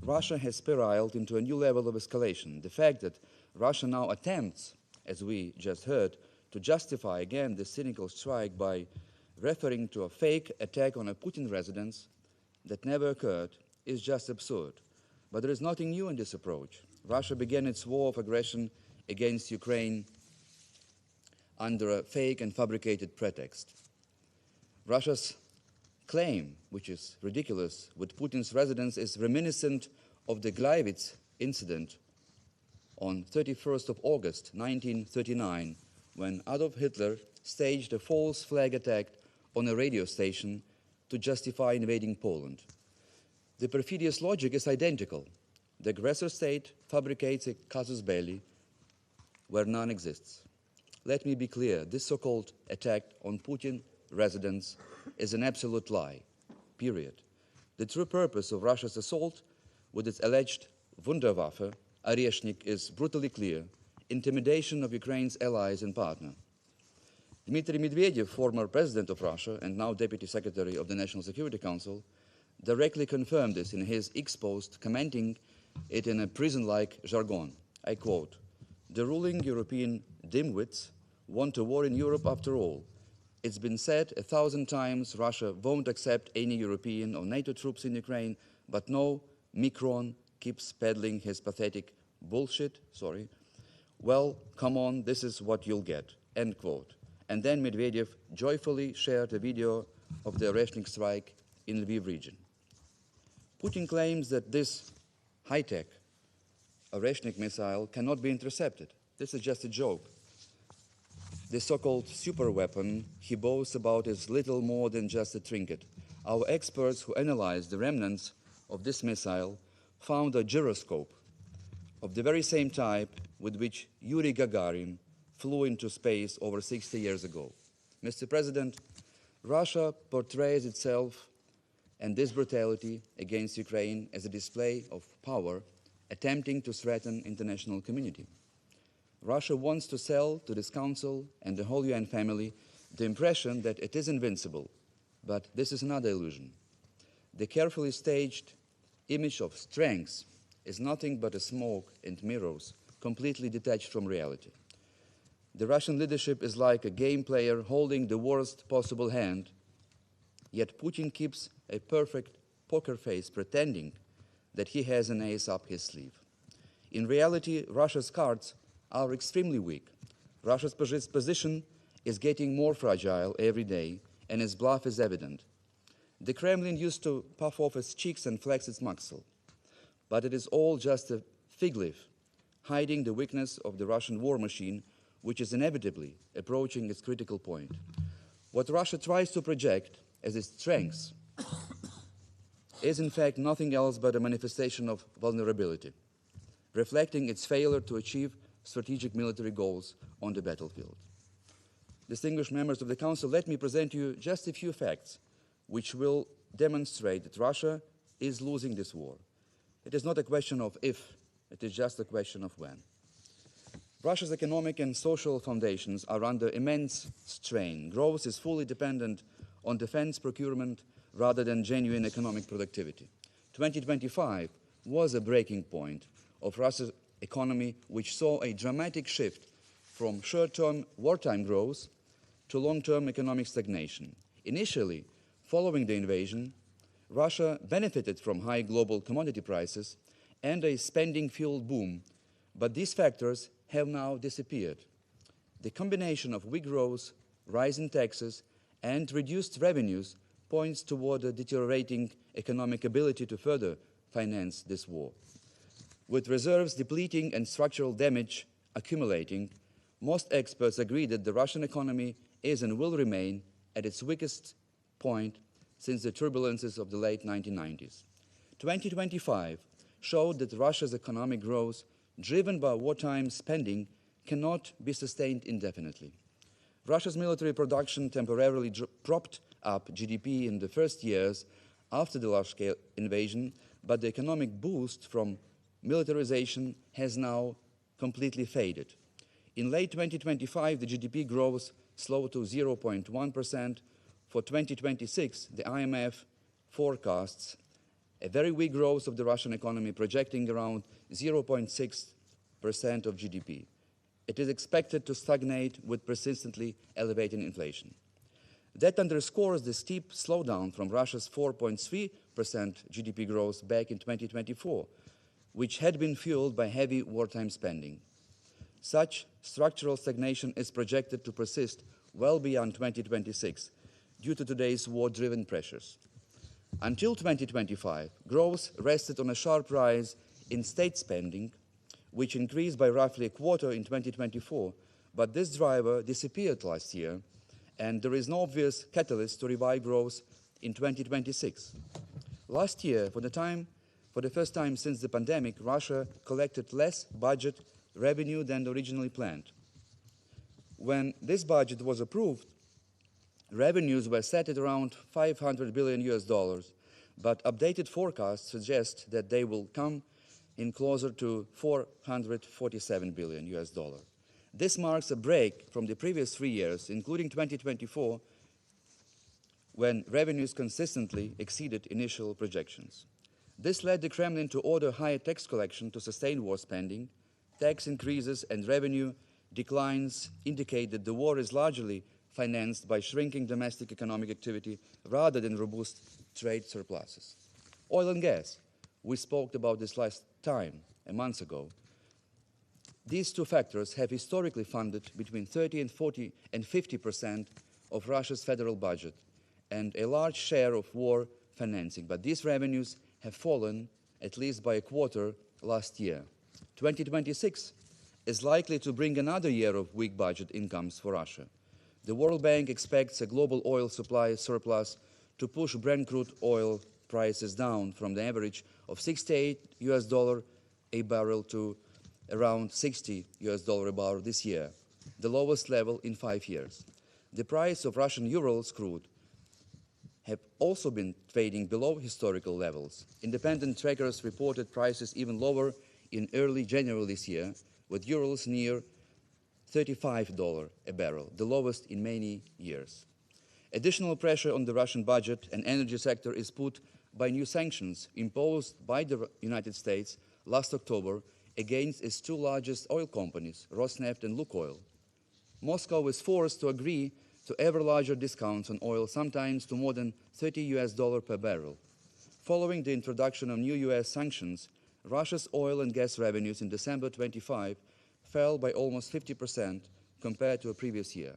Russia has spiraled into a new level of escalation. The fact that Russia now attempts, as we just heard, to justify again this cynical strike by referring to a fake attack on a Putin residence that never occurred is just absurd. But there is nothing new in this approach. Russia began its war of aggression against Ukraine under a fake and fabricated pretext. Russia's claim, which is ridiculous, with Putin's residence is reminiscent of the Gleiwitz incident on 31st of August 1939, when Adolf Hitler staged a false flag attack on a radio station to justify invading Poland. The perfidious logic is identical. The aggressor state fabricates a casus belli where none exists. let me be clear, this so-called attack on Putin residents is an absolute lie, period. The true purpose of Russia's assault with its alleged Wunderwaffe, Oreshnik, is brutally clear: intimidation of Ukraine's allies and partner. Dmitry Medvedev, former president of Russia and now deputy secretary of the National Security Council, directly confirmed this in his X post, commenting it in a prison-like jargon. I quote, "The ruling European dimwits want a war in Europe after all. It's been said 1,000 times Russia won't accept any European or NATO troops in Ukraine, but no, Macron keeps peddling his pathetic bullshit, Well, come on, this is what you'll get," end quote. And then Medvedev joyfully shared a video of the Oreshnik strike in the Lviv region. Putin claims that this high-tech Oreshnik missile cannot be intercepted. This is just a joke. The so-called super weapon he boasts about is little more than just a trinket. Our experts who analyzed the remnants of this missile found a gyroscope of the very same type with which Yuri Gagarin flew into space over 60 years ago. Mr. President, Russia portrays itself and this brutality against Ukraine as a display of power, attempting to threaten international community. Russia wants to sell to this Council and the whole UN family the impression that it is invincible, but this is another illusion. The carefully staged image of strength is nothing but a smoke and mirrors, completely detached from reality. The Russian leadership is like a game player holding the worst possible hand, yet Putin keeps a perfect poker face pretending that he has an ace up his sleeve. In reality, Russia's cards are extremely weak. Russia's position is getting more fragile every day, and its bluff is evident. The Kremlin used to puff off its cheeks and flex its muscle, but it is all just a fig leaf, hiding the weakness of the Russian war machine, which is inevitably approaching its critical point. What Russia tries to project as its strength is in fact nothing else but a manifestation of vulnerability, reflecting its failure to achieve strategic military goals on the battlefield. Distinguished members of the Council, let me present you just a few facts which will demonstrate that Russia is losing this war. It is not a question of if, it is just a question of when. Russia's economic and social foundations are under immense strain. Growth is fully dependent on defense procurement rather than genuine economic productivity. 2025 was a breaking point of Russia's economy, which saw a dramatic shift from short-term wartime growth to long-term economic stagnation. Initially, following the invasion, Russia benefited from high global commodity prices and a spending-fueled boom, but these factors have now disappeared. The combination of weak growth, rising taxes, and reduced revenues points toward a deteriorating economic ability to further finance this war. With reserves depleting and structural damage accumulating, most experts agree that the Russian economy is and will remain at its weakest point since the turbulences of the late 1990s. 2025 showed that Russia's economic growth, driven by wartime spending, cannot be sustained indefinitely. Russia's military production temporarily propped up GDP in the first years after the large-scale invasion, but the economic boost from militarization has now completely faded. In late 2025, the GDP growth slowed to 0.1%. For 2026, the IMF forecasts a very weak growth of the Russian economy, projecting around 0.6% of GDP. It is expected to stagnate with persistently elevated inflation. That underscores the steep slowdown from Russia's 4.3% GDP growth back in 2024, which had been fueled by heavy wartime spending. Such structural stagnation is projected to persist well beyond 2026 due to today's war-driven pressures. Until 2025, growth rested on a sharp rise in state spending, which increased by roughly a quarter in 2024, but this driver disappeared last year, and there is no obvious catalyst to revive growth in 2026. Last year, for the first time since the pandemic, Russia collected less budget revenue than originally planned. When this budget was approved, revenues were set at around $500 billion US, but updated forecasts suggest that they will come in closer to $447 billion US. This marks a break from the previous 3 years, including 2024, when revenues consistently exceeded initial projections. This led the Kremlin to order higher tax collection to sustain war spending. Tax increases and revenue declines indicate that the war is largely financed by shrinking domestic economic activity rather than robust trade surpluses. Oil and gas. We spoke about this last time, a month ago. These two factors have historically funded between 30 and 40 and 50% of Russia's federal budget and a large share of war financing. But these revenues have fallen at least by a quarter last year. 2026 is likely to bring another year of weak budget incomes for Russia. The World Bank expects a global oil supply surplus to push Brent crude oil prices down from the average of $68 US a barrel to around $60 US a barrel this year, the lowest level in 5 years. The price of Russian Urals crude have also been trading below historical levels. Independent trackers reported prices even lower in early January this year, with Urals near $35 a barrel, the lowest in many years. Additional pressure on the Russian budget and energy sector is put by new sanctions imposed by the United States last October against its two largest oil companies, Rosneft and Lukoil. Moscow is forced to agree to ever larger discounts on oil, sometimes to more than $30 US per barrel. Following the introduction of new US sanctions, Russia's oil and gas revenues in December 25 fell by almost 50% compared to a previous year.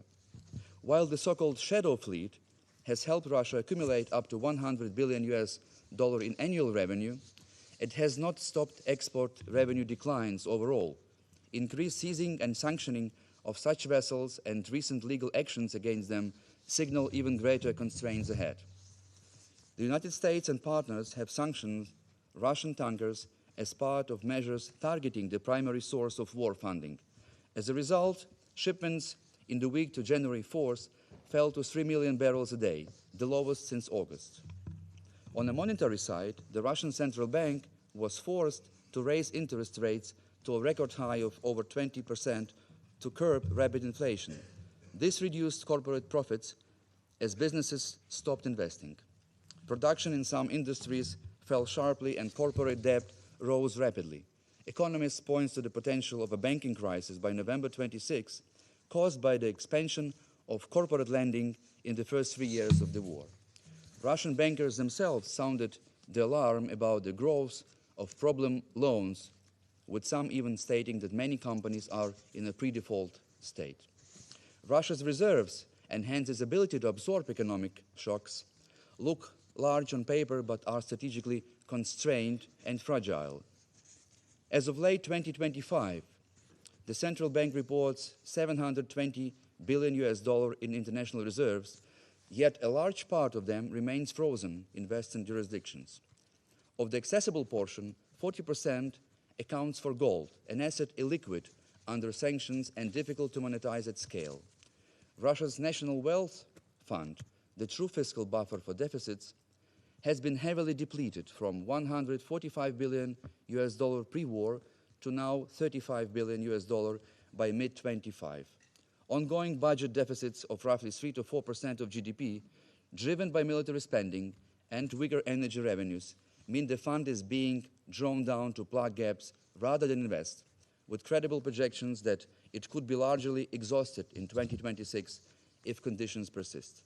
While the so-called shadow fleet has helped Russia accumulate up to $100 billion US in annual revenue, it has not stopped export revenue declines overall. Increased seizing and sanctioning of such vessels and recent legal actions against them signal even greater constraints ahead. The United States and partners have sanctioned Russian tankers as part of measures targeting the primary source of war funding. As a result, shipments in the week to January 4th fell to 3 million barrels a day, the lowest since August. On the monetary side, the Russian central bank was forced to raise interest rates to a record high of over 20% to curb rapid inflation. This reduced corporate profits as businesses stopped investing. Production in some industries fell sharply and corporate debt rose rapidly. Economists point to the potential of a banking crisis by November 26, caused by the expansion of corporate lending in the first 3 years of the war. Russian bankers themselves sounded the alarm about the growth of problem loans, with some even stating that many companies are in a pre-default state. Russia's reserves and hence its ability to absorb economic shocks look large on paper but are strategically constrained and fragile. As of late 2025, the central bank reports $720 billion US in international reserves, yet a large part of them remains frozen in Western jurisdictions. Of the accessible portion, 40% accounts for gold, an asset illiquid under sanctions and difficult to monetize at scale. Russia's National Wealth Fund, the true fiscal buffer for deficits, has been heavily depleted from $145 billion US pre-war to now $35 billion US by mid-25. Ongoing budget deficits of roughly 3 to 4% of GDP, driven by military spending and weaker energy revenues, mean the fund is being drawn down to plug gaps rather than invest, with credible projections that it could be largely exhausted in 2026 if conditions persist.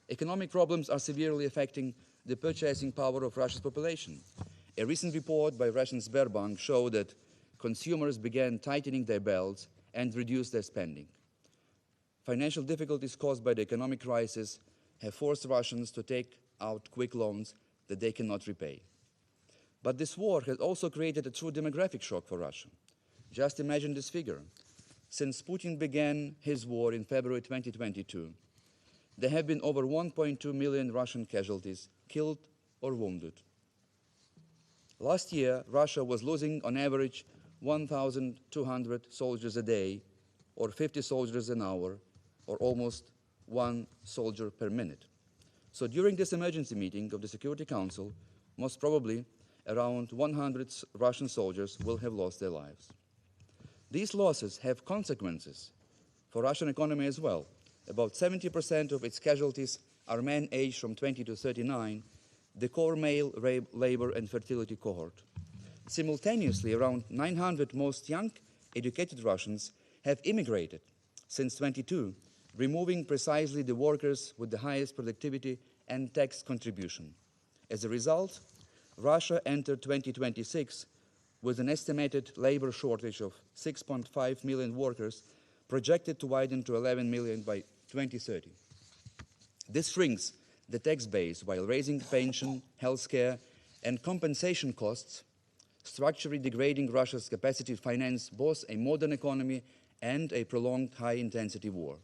Economic problems are severely affecting the purchasing power of Russia's population. A recent report by Russian Sberbank showed that consumers began tightening their belts and reduced their spending. Financial difficulties caused by the economic crisis have forced Russians to take out quick loans that they cannot repay. But this war has also created a true demographic shock for Russia. Just imagine this figure. Since Putin began his war in February 2022, there have been over 1.2 million Russian casualties, killed or wounded. Last year, Russia was losing on average 1,200 soldiers a day or 50 soldiers an hour, or almost 1 soldier per minute. So during this emergency meeting of the Security Council, most probably around 100 Russian soldiers will have lost their lives. These losses have consequences for Russian economy as well. About 70% of its casualties are men aged from 20 to 39, the core male labor and fertility cohort. Simultaneously, around 900 most young educated Russians have immigrated since 22, removing precisely the workers with the highest productivity and tax contribution. As a result, Russia entered 2026 with an estimated labor shortage of 6.5 million workers, projected to widen to 11 million by 2030. This shrinks the tax base while raising pension, healthcare, and compensation costs, structurally degrading Russia's capacity to finance both a modern economy and a prolonged high-intensity war.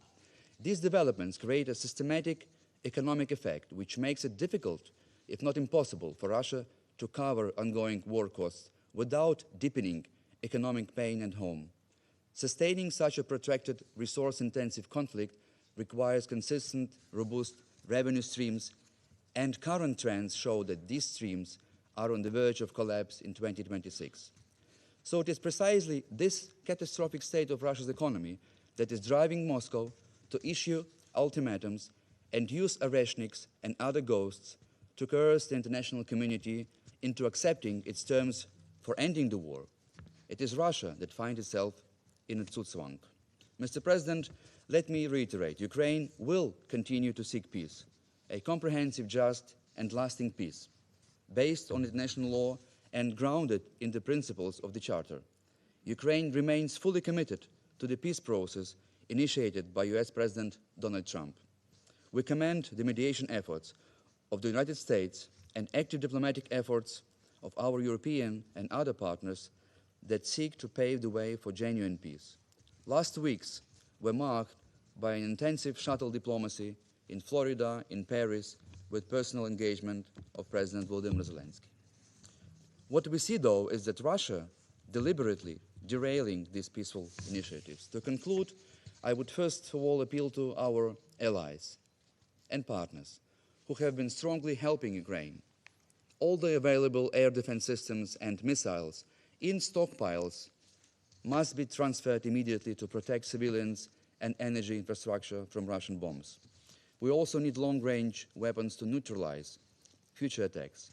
These developments create a systematic economic effect which makes it difficult, if not impossible, for Russia to cover ongoing war costs without deepening economic pain at home. Sustaining such a protracted, resource-intensive conflict requires consistent, robust revenue streams, and current trends show that these streams are on the verge of collapse in 2026. So it is precisely this catastrophic state of Russia's economy that is driving Moscow to issue ultimatums and use Oreshniks and other ghosts to coerce the international community into accepting its terms for ending the war. It is Russia that finds itself in a Zugzwang. Mr. President, let me reiterate, Ukraine will continue to seek peace, a comprehensive, just, and lasting peace, based on international law and grounded in the principles of the Charter. Ukraine remains fully committed to the peace process initiated by US President Donald Trump. We commend the mediation efforts of the United States and active diplomatic efforts of our European and other partners that seek to pave the way for genuine peace. Last weeks were marked by an intensive shuttle diplomacy in Florida, in Paris, with personal engagement of President Volodymyr Zelensky. What we see, though, is that Russia deliberately derailing these peaceful initiatives. To conclude, I would first of all appeal to our allies and partners who have been strongly helping Ukraine. All the available air defense systems and missiles in stockpiles must be transferred immediately to protect civilians and energy infrastructure from Russian bombs. We also need long-range weapons to neutralize future attacks.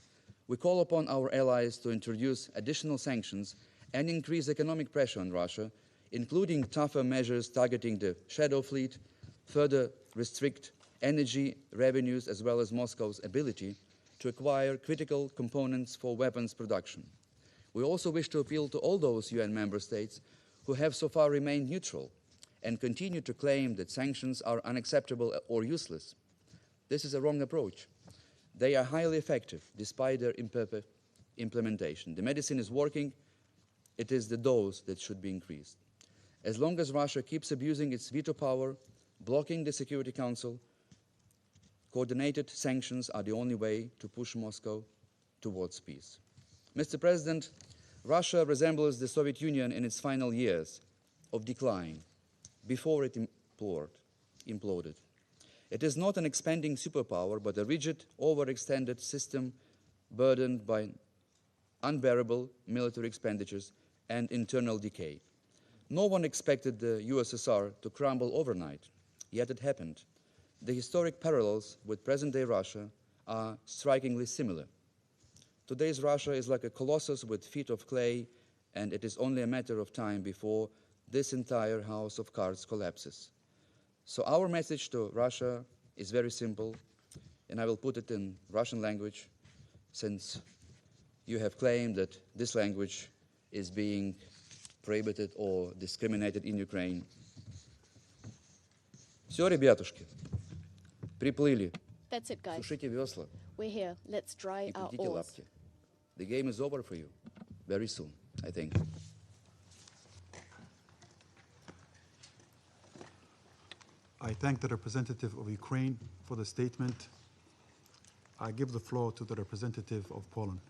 We call upon our allies to introduce additional sanctions and increase economic pressure on Russia, including tougher measures targeting the shadow fleet, further restrict energy revenues as well as Moscow's ability to acquire critical components for weapons production. We also wish to appeal to all those UN member states who have so far remained neutral and continue to claim that sanctions are unacceptable or useless. This is a wrong approach. They are highly effective despite their imperfect implementation. The medicine is working. It is the dose that should be increased. As long as Russia keeps abusing its veto power, blocking the Security Council, coordinated sanctions are the only way to push Moscow towards peace. Mr. President, Russia resembles the Soviet Union in its final years of decline, before it imploded. It is not an expanding superpower, but a rigid, overextended system burdened by unbearable military expenditures and internal decay. No one expected the USSR to crumble overnight, yet it happened. The historic parallels with present-day Russia are strikingly similar. Today's Russia is like a colossus with feet of clay, and it is only a matter of time before this entire house of cards collapses. So our message to Russia is very simple, and I will put it in Russian language, since you have claimed that this language is being prohibited or discriminated in Ukraine. Все, ребятушки, приплыли. That's it, guys. Сушите весла. We're here. Let's dry our Прикрутите oars. лапки. The game is over for you, very soon, I think. I thank the representative of Ukraine for the statement. I give the floor to the representative of Poland.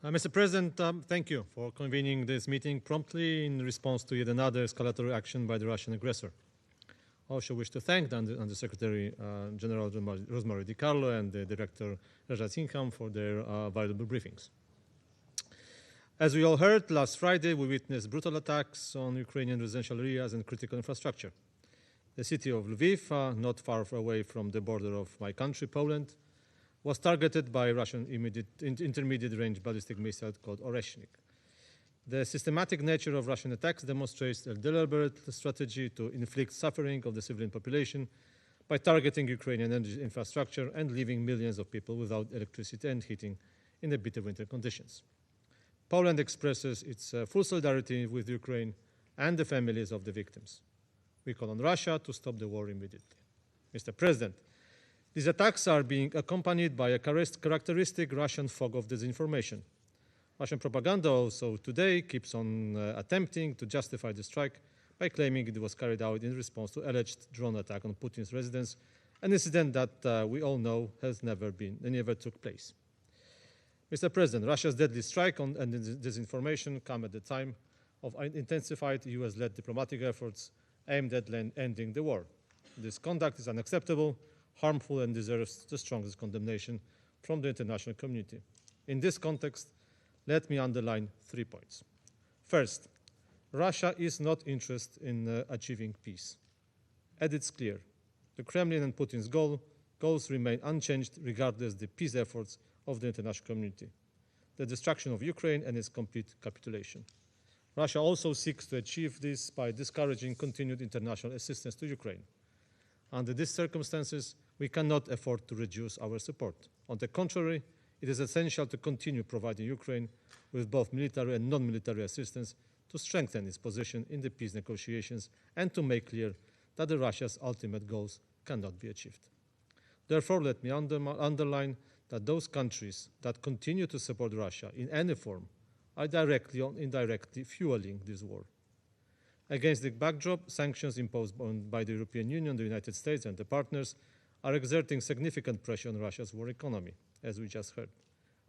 Mr. President, thank you for convening this meeting promptly in response to yet another escalatory action by the Russian aggressor. I also wish to thank the Undersecretary General Rosemary DiCarlo and the Director Raja Singham for their valuable briefings. As we all heard, last Friday we witnessed brutal attacks on Ukrainian residential areas and critical infrastructure. The city of Lviv, not far away from the border of my country, Poland, was targeted by Russian intermediate-range ballistic missile called Oreshnik. The systematic nature of Russian attacks demonstrates a deliberate strategy to inflict suffering of the civilian population by targeting Ukrainian energy infrastructure and leaving millions of people without electricity and heating in the bitter winter conditions. Poland expresses its full solidarity with Ukraine and the families of the victims. We call on Russia to stop the war immediately. Mr. President, these attacks are being accompanied by a characteristic Russian fog of disinformation. Russian propaganda also today keeps on attempting to justify the strike by claiming it was carried out in response to alleged drone attack on Putin's residence, an incident that we all know never took place. Mr. President, Russia's deadly strike and disinformation come at the time of intensified US-led diplomatic efforts aimed at ending the war. This conduct is unacceptable, harmful, and deserves the strongest condemnation from the international community. In this context, let me underline 3 points. First, Russia is not interested in achieving peace. And it's clear, the Kremlin and Putin's goals remain unchanged regardless of the peace efforts of the international community, the destruction of Ukraine and its complete capitulation. Russia also seeks to achieve this by discouraging continued international assistance to Ukraine. Under these circumstances, we cannot afford to reduce our support. On the contrary, it is essential to continue providing Ukraine with both military and non-military assistance to strengthen its position in the peace negotiations and to make clear that Russia's ultimate goals cannot be achieved. Therefore, let me underline that those countries that continue to support Russia in any form are directly or indirectly fueling this war. Against the backdrop, sanctions imposed by the European Union, the United States, and the partners are exerting significant pressure on Russia's war economy, as we just heard.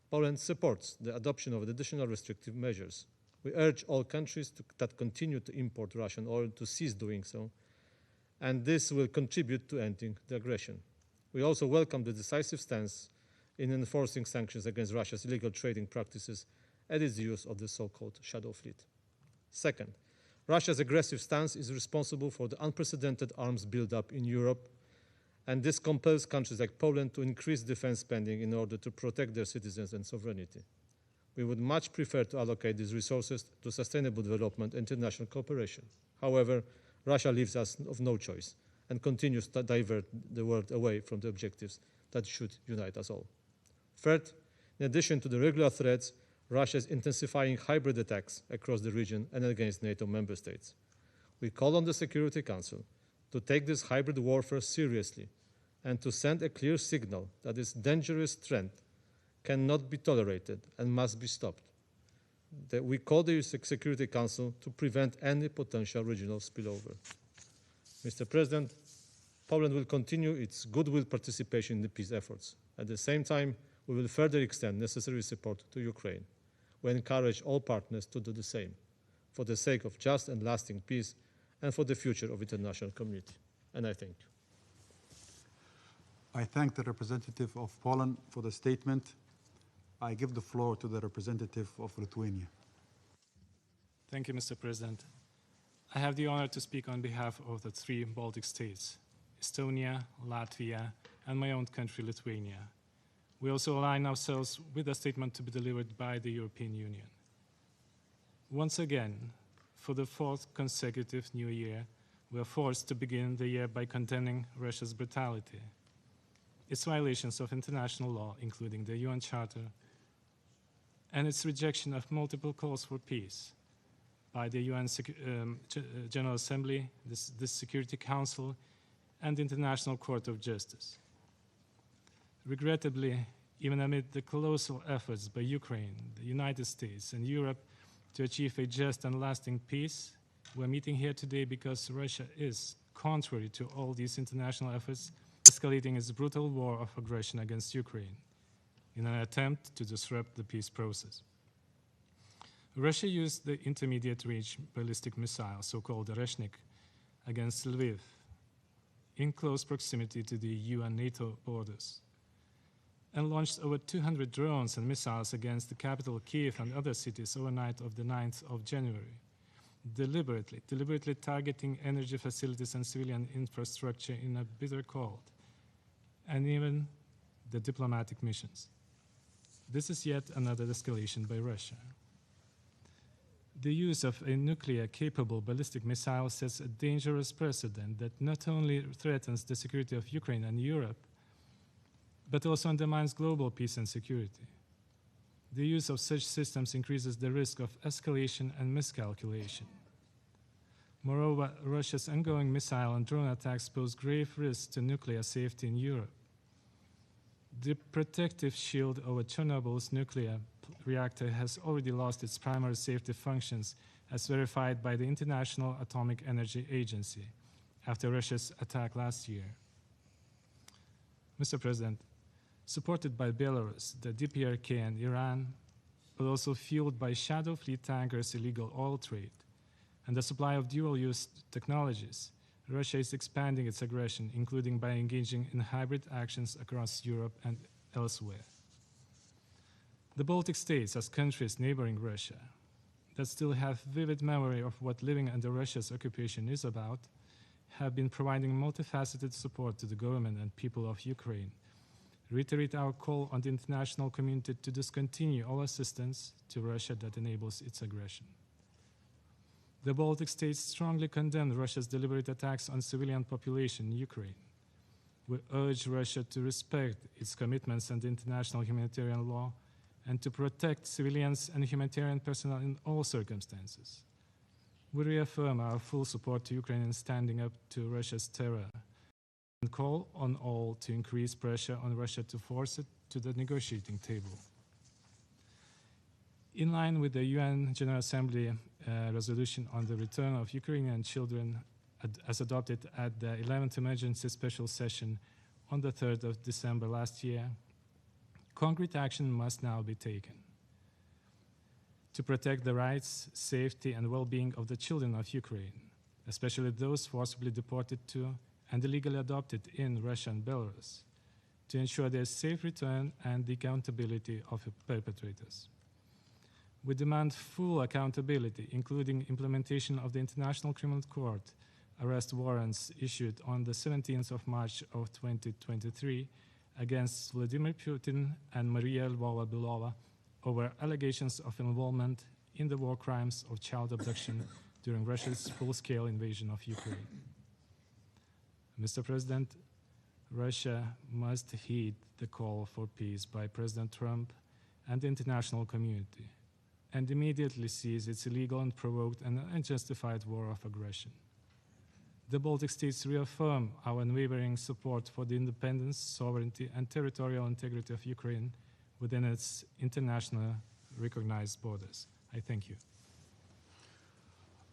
Poland supports the adoption of additional restrictive measures. We urge all countries that continue to import Russian oil to cease doing so, and this will contribute to ending the aggression. We also welcome the decisive stance in enforcing sanctions against Russia's illegal trading practices and its use of the so-called shadow fleet. Second, Russia's aggressive stance is responsible for the unprecedented arms buildup in Europe, and this compels countries like Poland to increase defense spending in order to protect their citizens and sovereignty. We would much prefer to allocate these resources to sustainable development and international cooperation. However, Russia leaves us of no choice and continues to divert the world away from the objectives that should unite us all. Third, in addition to the regular threats, Russia is intensifying hybrid attacks across the region and against NATO member states. We call on the Security Council to take this hybrid warfare seriously and to send a clear signal that this dangerous trend cannot be tolerated and must be stopped. We call the Security Council to prevent any potential regional spillover. Mr. President, Poland will continue its goodwill participation in the peace efforts. At the same time, we will further extend necessary support to Ukraine. We encourage all partners to do the same, for the sake of just and lasting peace and for the future of international community. And I thank you. I thank the representative of Poland for the statement. I give the floor to the representative of Lithuania. Thank you, Mr. President. I have the honor to speak on behalf of the 3 Baltic states, Estonia, Latvia, and my own country, Lithuania. We also align ourselves with a statement to be delivered by the European Union. Once again, for the 4th consecutive new year, we are forced to begin the year by condemning Russia's brutality, its violations of international law, including the UN Charter, and its rejection of multiple calls for peace by the UN General Assembly, the Security Council, and the International Court of Justice. Regrettably, even amid the colossal efforts by Ukraine, the United States, and Europe to achieve a just and lasting peace, we're meeting here today because Russia is, contrary to all these international efforts, escalating its brutal war of aggression against Ukraine in an attempt to disrupt the peace process. Russia used the intermediate-range ballistic missile, so-called Oreshnik, against Lviv, in close proximity to the EU and NATO borders, and launched over 200 drones and missiles against the capital Kiev and other cities overnight of the 9th of January, deliberately targeting energy facilities and civilian infrastructure in a bitter cold, and even the diplomatic missions. This is yet another escalation by Russia. The use of a nuclear-capable ballistic missile sets a dangerous precedent that not only threatens the security of Ukraine and Europe, but also undermines global peace and security. The use of such systems increases the risk of escalation and miscalculation. Moreover, Russia's ongoing missile and drone attacks pose grave risks to nuclear safety in Europe. The protective shield over Chernobyl's nuclear reactor has already lost its primary safety functions, as verified by the International Atomic Energy Agency after Russia's attack last year. Mr. President, supported by Belarus, the DPRK and Iran, but also fueled by shadow fleet tankers' illegal oil trade, and the supply of dual-use technologies, Russia is expanding its aggression, including by engaging in hybrid actions across Europe and elsewhere. The Baltic states, as countries neighboring Russia, that still have vivid memory of what living under Russia's occupation is about, have been providing multifaceted support to the government and people of Ukraine. Reiterate our call on the international community to discontinue all assistance to Russia that enables its aggression. The Baltic states strongly condemn Russia's deliberate attacks on civilian population in Ukraine. We urge Russia to respect its commitments under international humanitarian law and to protect civilians and humanitarian personnel in all circumstances. We reaffirm our full support to Ukraine in standing up to Russia's terror and call on all to increase pressure on Russia to force it to the negotiating table. In line with the UN General Assembly resolution on the return of Ukrainian children as adopted at the 11th Emergency Special Session on the 3rd of December last year, concrete action must now be taken to protect the rights, safety, and well-being of the children of Ukraine, especially those forcibly deported to and illegally adopted in Russia and Belarus, to ensure their safe return and the accountability of perpetrators. We demand full accountability, including implementation of the International Criminal Court arrest warrants issued on the 17th of March of 2023 against Vladimir Putin and Maria Lvova-Belova over allegations of involvement in the war crimes of child abduction during Russia's full-scale invasion of Ukraine. Mr. President, Russia must heed the call for peace by President Trump and the international community, and immediately cease its illegal, unprovoked, and unjustified war of aggression. The Baltic states reaffirm our unwavering support for the independence, sovereignty, and territorial integrity of Ukraine within its international recognized borders. I thank you.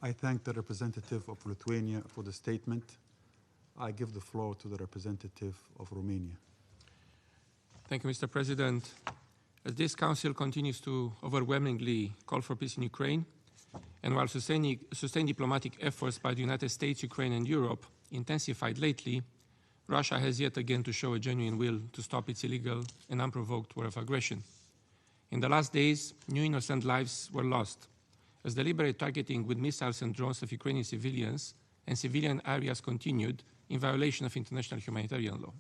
I thank the representative of Lithuania for the statement. I give the floor to the representative of Romania. Thank you, Mr. President. As this Council continues to overwhelmingly call for peace in Ukraine, and while sustained diplomatic efforts by the United States, Ukraine, and Europe intensified lately, Russia has yet again to show a genuine will to stop its illegal and unprovoked war of aggression. In the last days, new innocent lives were lost, as deliberate targeting with missiles and drones of Ukrainian civilians and civilian areas continued in violation of international humanitarian law.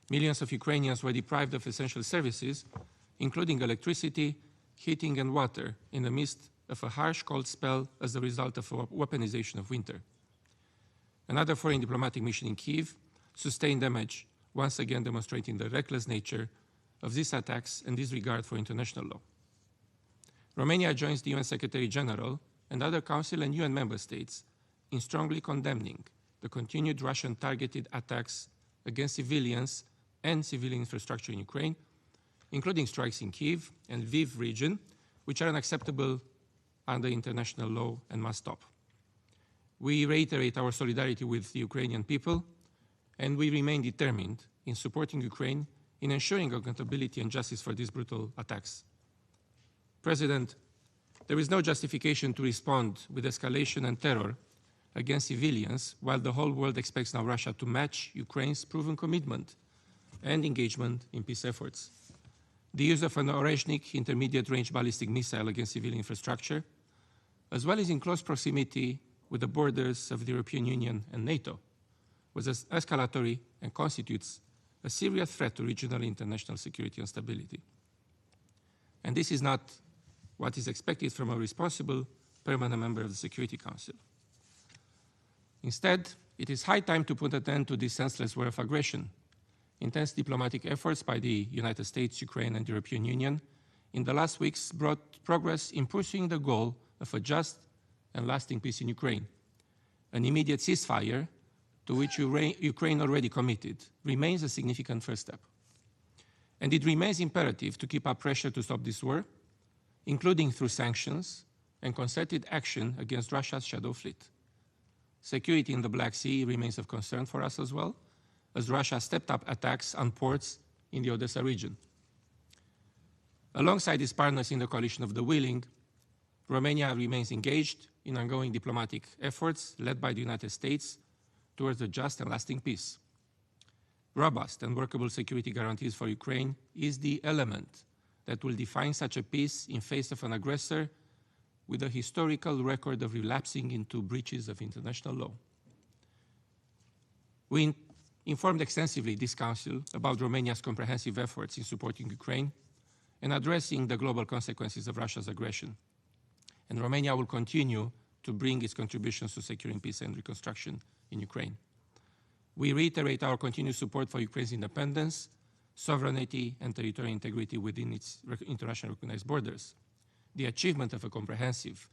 Millions of Ukrainians were deprived of essential services, including electricity, heating, and water, in the midst of a harsh cold spell as a result of a weaponization of winter. Another foreign diplomatic mission in Kyiv sustained damage, once again demonstrating the reckless nature of these attacks and disregard for international law. Romania joins the UN Secretary General and other Council and UN member states in strongly condemning the continued Russian targeted attacks against civilians and civilian infrastructure in Ukraine, including strikes in Kyiv and Lviv region, which are unacceptable under international law and must stop. We reiterate our solidarity with the Ukrainian people, and we remain determined in supporting Ukraine in ensuring accountability and justice for these brutal attacks. President, There is no justification to respond with escalation and terror against civilians while the whole world expects now Russia to match Ukraine's proven commitment and engagement in peace efforts. The use of an Oreshnik intermediate-range ballistic missile against civilian infrastructure, as well as in close proximity with the borders of the European Union and NATO, was escalatory and constitutes a serious threat to regional international security and stability. And this is not what is expected from a responsible permanent member of the Security Council. Instead, it is high time to put an end to this senseless war of aggression. Intense diplomatic efforts by the United States, Ukraine, and the European Union in the last weeks brought progress in pursuing the goal of a just and lasting peace in Ukraine. An immediate ceasefire, to which Ukraine already committed, remains a significant first step. And it remains imperative to keep up pressure to stop this war, including through sanctions and concerted action against Russia's shadow fleet. Security in the Black Sea remains of concern for us as well, as Russia stepped up attacks on ports in the Odessa region. Alongside its partners in the coalition of the willing, Romania remains engaged in ongoing diplomatic efforts led by the United States towards a just and lasting peace. Robust and workable security guarantees for Ukraine is the element that will define such a peace in face of an aggressor with a historical record of relapsing into breaches of international law. We informed extensively this Council about Romania's comprehensive efforts in supporting Ukraine and addressing the global consequences of Russia's aggression. And Romania will continue to bring its contributions to securing peace and reconstruction in Ukraine. We reiterate our continued support for Ukraine's independence, sovereignty, and territorial integrity within its internationally recognized borders. The achievement of a comprehensive,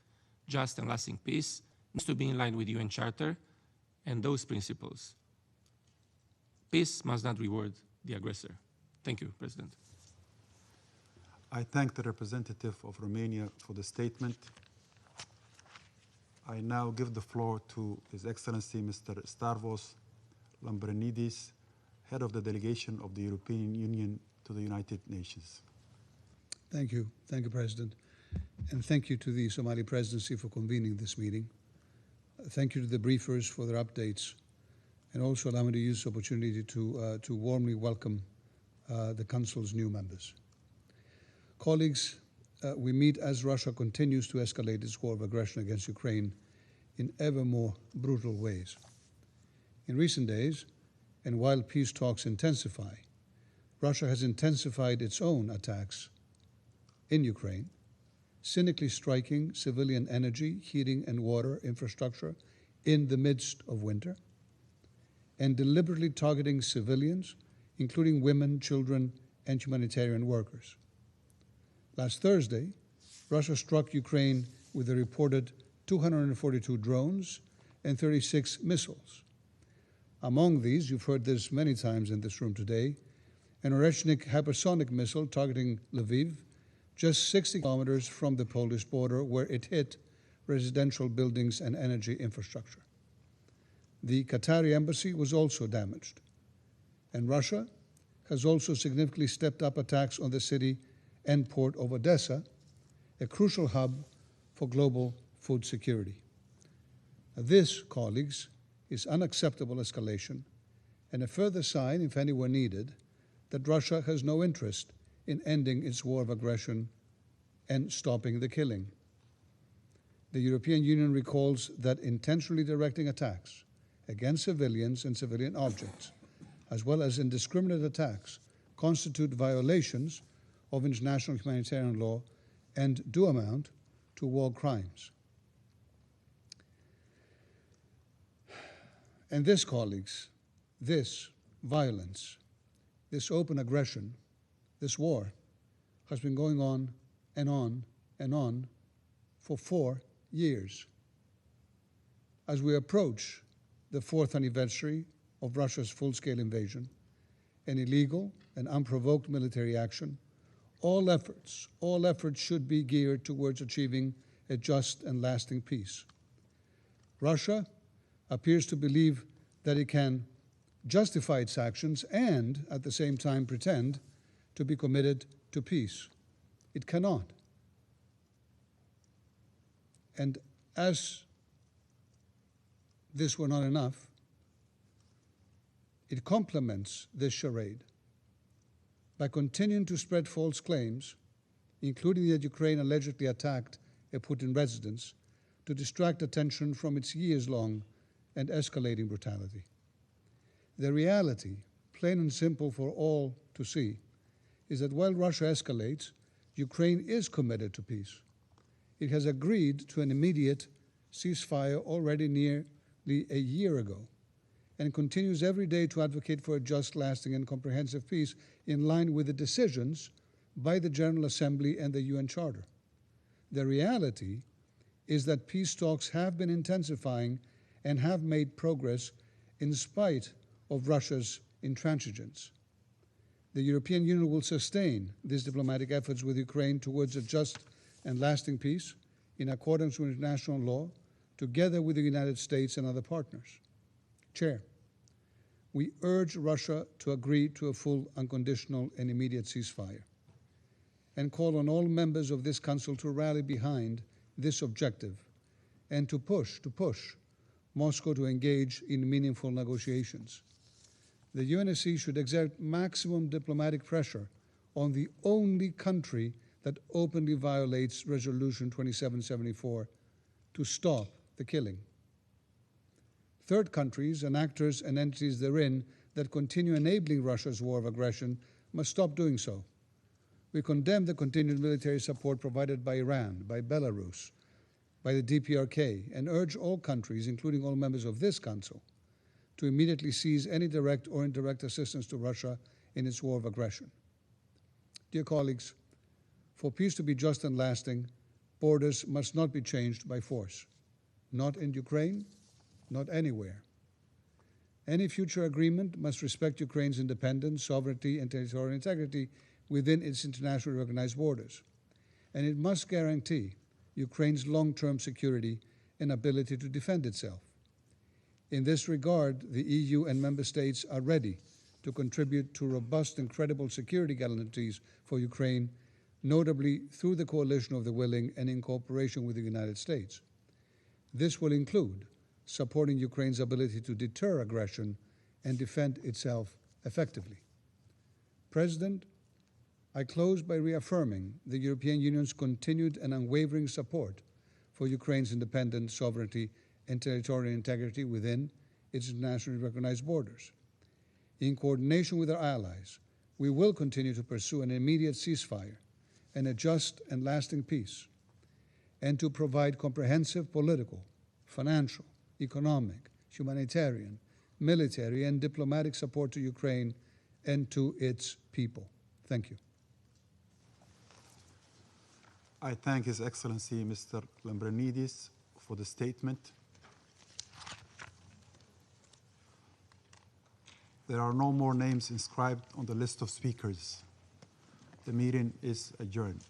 just, and lasting peace needs to be in line with the UN Charter and those principles. Peace must not reward the aggressor. Thank you, President. I thank the representative of Romania for the statement. I now give the floor to His Excellency Mr. Stavros Lambrinidis, Head of the Delegation of the European Union to the United Nations. Thank you. Thank you, President. And thank you to the Somali Presidency for convening this meeting. Thank you to the briefers for their updates. And also allow me to use this opportunity to warmly welcome the Council's new members. Colleagues, we meet as Russia continues to escalate its war of aggression against Ukraine in ever more brutal ways. In recent days, and while peace talks intensify, Russia has intensified its own attacks in Ukraine, cynically striking civilian energy, heating, and water infrastructure in the midst of winter, and deliberately targeting civilians, including women, children, and humanitarian workers. Last Thursday, Russia struck Ukraine with a reported 242 drones and 36 missiles. Among these, you've heard this many times in this room today, an Oreshnik hypersonic missile targeting Lviv, just 60 kilometers from the Polish border, where it hit residential buildings and energy infrastructure. The Qatari embassy was also damaged. And Russia has also significantly stepped up attacks on the city and port of Odessa, a crucial hub for global food security. This, colleagues, is unacceptable escalation and a further sign, if any were needed, that Russia has no interest in ending its war of aggression and stopping the killing. The European Union recalls that intentionally directing attacks against civilians and civilian objects, as well as indiscriminate attacks, constitute violations of international humanitarian law and do amount to war crimes. And this, colleagues, this violence, this open aggression, this war has been going on and on and on for 4 years. As we approach the 4th anniversary of Russia's full-scale invasion and illegal and unprovoked military action, all efforts should be geared towards achieving a just and lasting peace. Russia appears to believe that it can justify its actions and, at the same time, pretend to be committed to peace. It cannot. And as this were not enough, it complements this charade by continuing to spread false claims, including that Ukraine allegedly attacked a Putin residence, to distract attention from its years-long and escalating brutality. The reality, plain and simple for all to see, is that while Russia escalates, Ukraine is committed to peace. It has agreed to an immediate ceasefire already nearly a year ago, and continues every day to advocate for a just, lasting, and comprehensive peace in line with the decisions by the General Assembly and the UN Charter. The reality is that peace talks have been intensifying and have made progress in spite of Russia's intransigence. The European Union will sustain these diplomatic efforts with Ukraine towards a just and lasting peace in accordance with international law, together with the United States and other partners. Chair, we urge Russia to agree to a full, unconditional, and immediate ceasefire, and call on all members of this Council to rally behind this objective and to push Moscow to engage in meaningful negotiations. The UNSC should exert maximum diplomatic pressure on the only country that openly violates Resolution 2774 to stop the killing. Third countries and actors and entities therein that continue enabling Russia's war of aggression must stop doing so. We condemn the continued military support provided by Iran, by Belarus, by the DPRK, and urge all countries, including all members of this Council, to immediately cease any direct or indirect assistance to Russia in its war of aggression. Dear colleagues, for peace to be just and lasting, borders must not be changed by force. Not in Ukraine, not anywhere. Any future agreement must respect Ukraine's independence, sovereignty, and territorial integrity within its internationally recognized borders. And it must guarantee Ukraine's long-term security and ability to defend itself. In this regard, the EU and member states are ready to contribute to robust and credible security guarantees for Ukraine, notably through the Coalition of the Willing and in cooperation with the United States. This will include supporting Ukraine's ability to deter aggression and defend itself effectively. President, I close by reaffirming the European Union's continued and unwavering support for Ukraine's independence, sovereignty, and territorial integrity within its internationally recognized borders. In coordination with our allies, we will continue to pursue an immediate ceasefire and a just and lasting peace, and to provide comprehensive political, financial, economic, humanitarian, military, and diplomatic support to Ukraine and to its people. Thank you. I thank His Excellency Mr. Lambrinidis for the statement. There are no more names inscribed on the list of speakers. The meeting is adjourned.